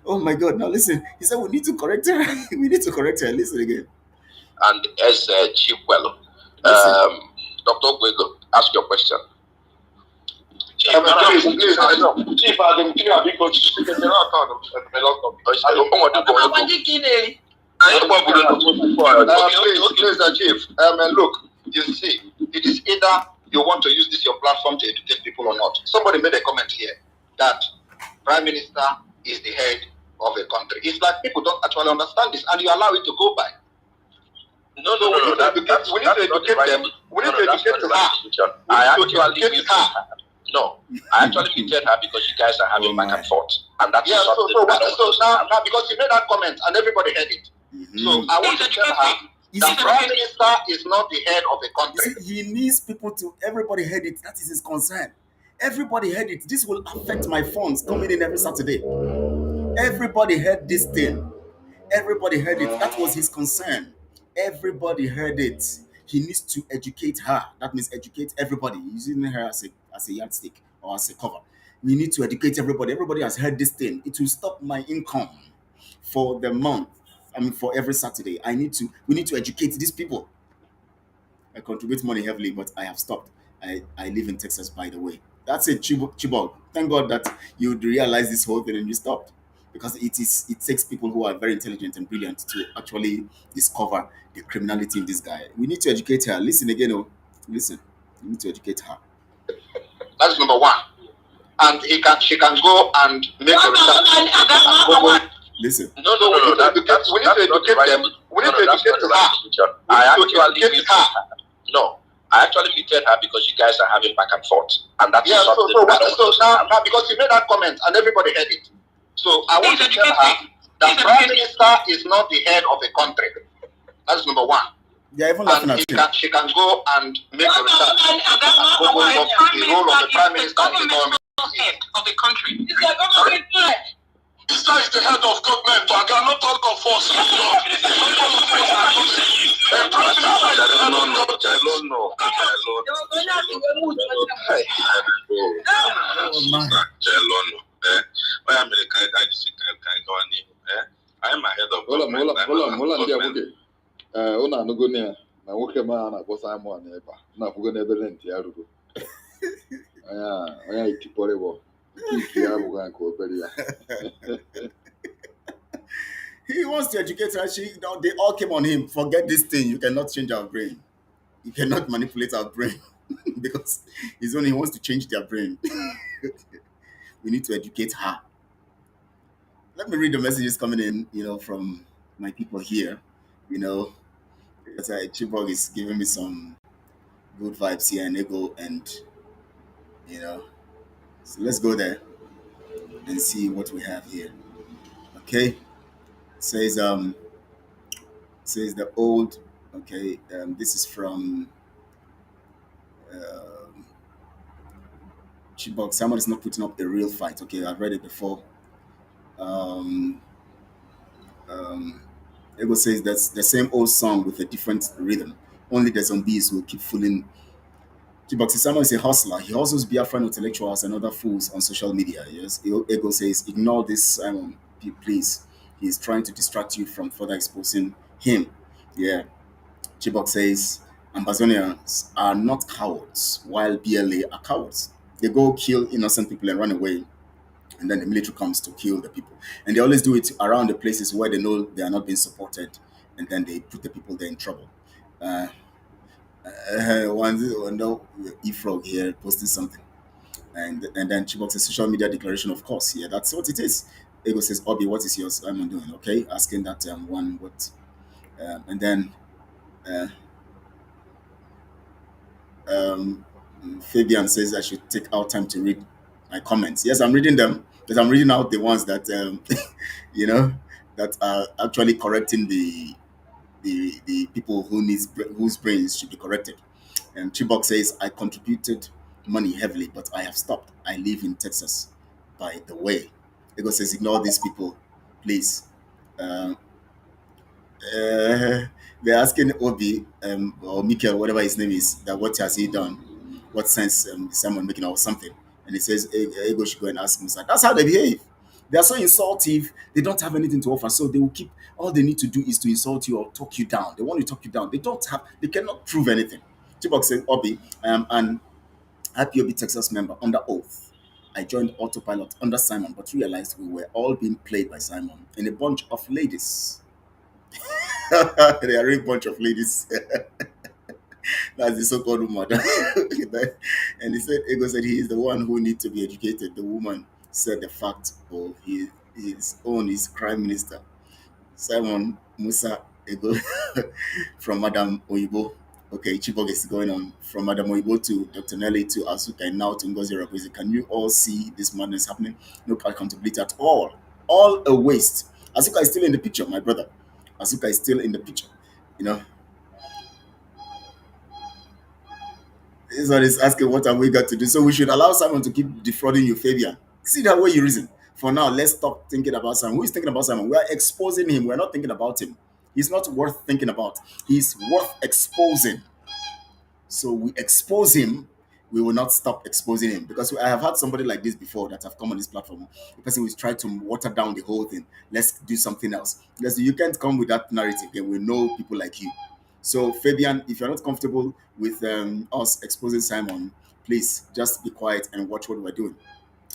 Oh my God! Now listen. He said we need to correct her. We need to correct her. Listen again. And as Chipwell, Dr. Gwego, ask your question. Chief, I know. Chief, I don't care because Chief. Look, you see, it is either you want to use this your platform to educate people or not. Somebody made a comment here that Prime Minister is the head of a country. It's like people don't actually understand this, and you allow it to go by. No. We need to educate them. We need to educate her. I actually muted her because you guys are having back and forth, and that's so now because you made that comment and everybody heard it. Mm-hmm. So I want to tell her that Prime Minister is not the head of a country. See, he needs people to. Everybody heard it. That is his concern. Everybody heard it. This will affect my funds coming in every Saturday. Everybody heard this thing. Everybody heard it. That was his concern. Everybody heard it. He needs to educate her. That means educate everybody, using her as a yardstick or as a cover. We need to educate everybody. Everybody has heard this thing. It will stop my income for the month. For every Saturday. We need to educate these people. I contribute money heavily, but I have stopped. I live in Texas, by the way. That's it, Chibok. Thank God that you realize this whole thing and you stopped. Because it takes people who are very intelligent and brilliant to actually discover the criminality in this guy. We need to educate her. Listen again, listen. We need to educate her. That's number one. And she can go and make a research. Listen. No. We need to educate them. We need to educate her. No. I actually muted her because you guys are having back and forth, and that's so now because you made that comment and everybody heard it. So I want to tell her that Prime Minister is not the head of a country. That's number one. Yeah, even laughing at him. She can go and make a research and go up the role of the Prime Minister in the government. Head of the country. Minister is the head of government, but I cannot talk of force. Oh my. I'm ahead of government. Ụlọ anụgoni ya na nwoke ma a na-akpọ Simon Ekpa na-akwụgo n'ebe renti ya ruru onye itikpọrịbọ ike ya abụghị nke obere ya. He wants to educate her. They all came on him. Forget this thing. You cannot change our brain. You cannot manipulate our brain because he wants to change their brain. We need to educate her. Let me read the messages coming in, from my people here. Because Chibok is giving me some good vibes here and ego, and so let's go there and see what we have here. Okay, says the old. Okay, this is from Chibok. Someone is not putting up a real fight. Okay, I've read it before. Ego says that's the same old song with a different rhythm. Only the zombies will keep fooling. Chibok says someone is a hustler. He hustles BIAFRA intellectuals and other fools on social media. Yes, Ego says ignore this Simon, please. He's trying to distract you from further exposing him. Yeah. Chibok says Ambazonians are not cowards, while BLA are cowards. They go kill innocent people and run away, and then the military comes to kill the people. And they always do it around the places where they know they are not being supported, and then they put the people there in trouble. One E-Frog here posting something, and then Chibok says social media declaration, of course. Yeah, that's what it is. Ego says, Obi, what is yours? I'm doing okay. Asking that one what, and then Fabian says I should take out time to read my comments. Yes, I'm reading them, but I'm reading out the ones that that are actually correcting the people whose brains should be corrected. And Chibok says I contributed money heavily, but I have stopped. I live in Texas, by the way. Ego says ignore these people, please. They're asking Obi or Mikel, whatever his name is, that what has he done? What sense is someone making or something? And he says Ego should go and ask Musa. That's how they behave. They are so insultive. They don't have anything to offer, so they will keep. All they need to do is to insult you or talk you down. They want to talk you down. They cannot prove anything. Chibok says, Obi, I am an IPOB Texas member under oath. I joined Autopilot under Simon, but realized we were all being played by Simon and a bunch of ladies. They are a bunch of ladies. That's the so-called woman. And Ego said he is the one who needs to be educated. The woman said the fact of his own is crime minister. Simon Musa Ego from Madam Oyibo. Okay, Chibok is going on from Madam Oyibo to Dr. Nelly to Asuka and now to Ngozi Rakwezi. Can you all see this madness happening? No accountability at all. All a waste. Asuka is still in the picture, my brother. Asuka is still in the picture. This is what he's asking, what have we got to do? So we should allow someone to keep defrauding you, Fabian. See that way you reason. For now, let's stop thinking about Simon. Who is thinking about Simon? We are exposing him. We're not thinking about him. He's not worth thinking about. He's worth exposing. So we expose him. We will not stop exposing him. Because I have had somebody like this before that have come on this platform. The person who is trying to water down the whole thing. Let's do something else. Because you can't come with that narrative. And we know people like you. So Fabian, if you're not comfortable with us exposing Simon, please just be quiet and watch what we're doing.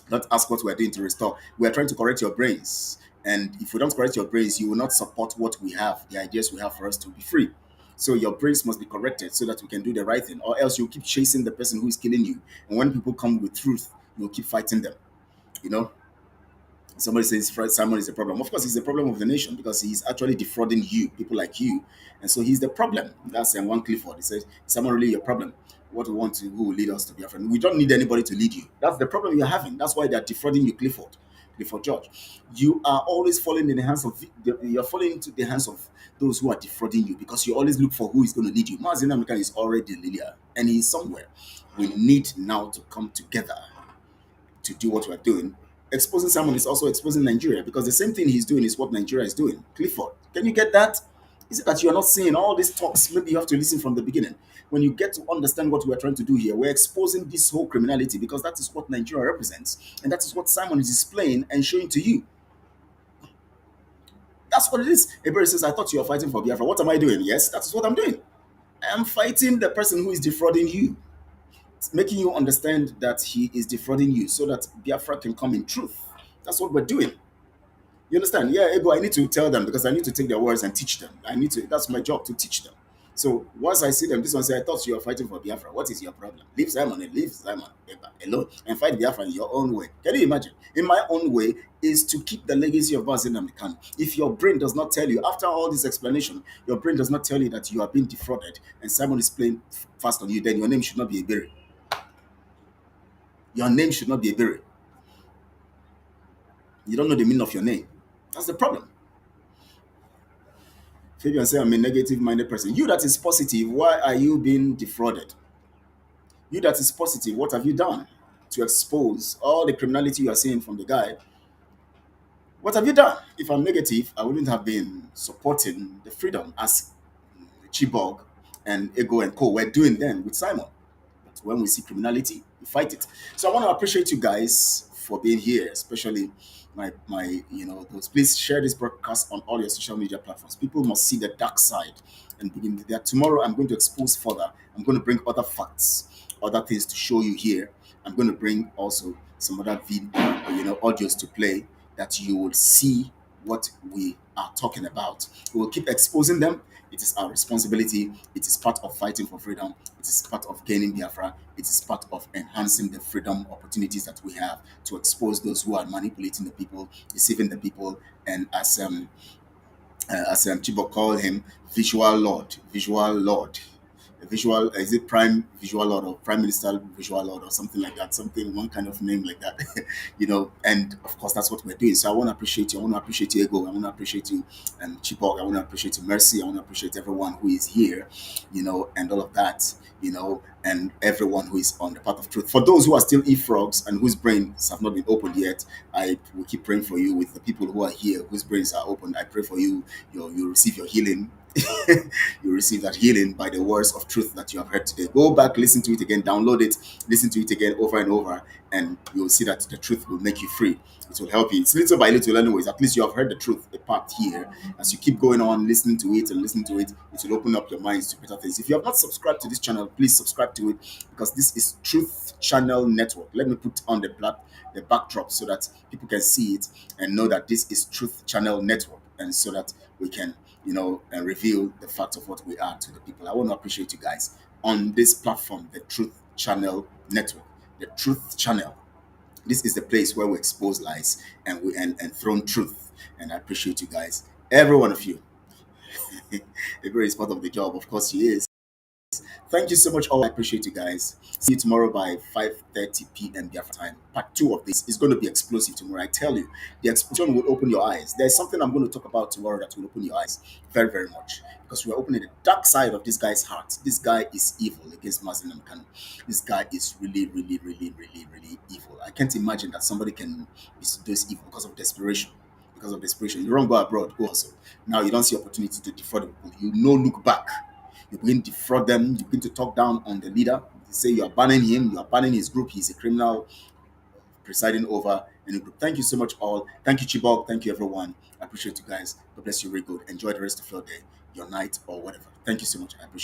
Don't ask what we're doing to restore. We're trying to correct your brains. And if we don't correct your brains, you will not support what we have, the ideas we have for us to be free. So your brains must be corrected so that we can do the right thing. Or else you'll keep chasing the person who is killing you. And when people come with truth, you'll keep fighting them. Somebody says Simon is a problem. Of course, he's the problem of the nation because he's actually defrauding you, people like you. And so he's the problem. That's one Clifford. He says, Simon really your problem. What we want to, who will lead us to be a friend. We don't need anybody to lead you. That's the problem you're having. That's why they're defrauding you, Clifford George. You are always falling in the hands of, you're falling into the hands of those who are defrauding you because you always look for who is going to lead you. Mazin American is already Lilia and he's somewhere. We need now to come together to do what we're doing. Exposing Simon is also exposing Nigeria because the same thing he's doing is what Nigeria is doing. Clifford, can you get that? Is it that you are not seeing all these talks? Maybe you have to listen from the beginning. When you get to understand what we are trying to do here, we're exposing this whole criminality because that is what Nigeria represents. And that is what Simon is displaying and showing to you. That's what it is. Everybody says, I thought you were fighting for Biafra. What am I doing? Yes, that is what I'm doing. I am fighting the person who is defrauding you. It's making you understand that he is defrauding you so that Biafra can come in truth. That's what we're doing. You understand? Yeah, ego, I need to tell them because I need to take their words and teach them. That's my job to teach them. So once I see them, this one say, I thought you were fighting for Biafra. What is your problem? Leave Simon Ekpa alone and fight Biafra in your own way. Can you imagine? In my own way is to keep the legacy of Bazin and Khan. If your brain does not tell you, after all this explanation, your brain does not tell you that you are being defrauded and Simon is playing fast on you, then your name should not be Ebere. Your name should not be Ebere. You don't know the meaning of your name. That's the problem. Fabian say I'm a negative-minded person. You that is positive, why are you being defrauded? You that is positive, what have you done to expose all the criminality you are seeing from the guy? What have you done? If I'm negative, I wouldn't have been supporting the freedom as Chibok and Ego and Co. were doing then with Simon. But when we see criminality, we fight it. So I want to appreciate you guys for being here, especially my those. Please share this broadcast on all your social media platforms. People must see the dark side and begin there. Tomorrow I'm going to expose further. I'm going to bring other facts, other things to show you here. I'm going to bring also some other audios to play that you will see what we are talking about. We will keep exposing them. It is our responsibility. It is part of fighting for freedom. It is part of gaining Biafra. It is part of enhancing the freedom opportunities that we have to expose those who are manipulating the people, deceiving the people, and as Chibok called him, visual lord. A visual, is it prime visual lord or prime minister visual lord or something like that, one kind of name like that, and of course that's what we're doing. So I want to appreciate you. I want to appreciate you, Ego. I want to appreciate you, Chibok. I want to appreciate you, Mercy. I want to appreciate everyone who is here, and all of that, and everyone who is on the path of truth. For those who are still e-frogs and whose brains have not been opened yet, I will keep praying for you. With the people who are here whose brains are open, I pray for you. You receive your healing. You receive that healing by the words of truth that you have heard today. Go back, listen to it again, download it, listen to it again over and over, and you'll see that the truth will make you free. It will help you. It's little by little, anyways. At least you have heard the truth, a part here. As you keep going on, listening to it, it will open up your minds to better things. If you have not subscribed to this channel, please subscribe to it, because this is Truth Channel Network. Let me put on the backdrop so that people can see it and know that this is Truth Channel Network, and so that we can and reveal the fact of what we are to the people. I want to appreciate you guys on this platform, the Truth Channel Network, the Truth Channel. This is the place where we expose lies and we and throne truth. And I appreciate you guys, every one of you. Everybody is part of the job, of course he is. Thank you so much all. I appreciate you guys. See you tomorrow by 5:30 p.m. Biafra time. Part 2 of this is going to be explosive tomorrow. I tell you, the explosion will open your eyes. There's something I'm going to talk about tomorrow that will open your eyes very, very much. Because we're opening the dark side of this guy's heart. This guy is evil against Muslim and Kanu. This guy is really, really, really, really, really evil. I can't imagine that somebody can be this evil because of desperation. Because of desperation. You don't go abroad, go also. Now you don't see opportunity to defraud people. You look back. You begin to defraud them, you begin to talk down on the leader. You say you are banning him, you are banning his group, he's a criminal presiding over any group. Thank you so much all. Thank you, Chibok. Thank you, everyone. I appreciate you guys. God bless you very good. Enjoy the rest of your day, your night, or whatever. Thank you so much. I appreciate it.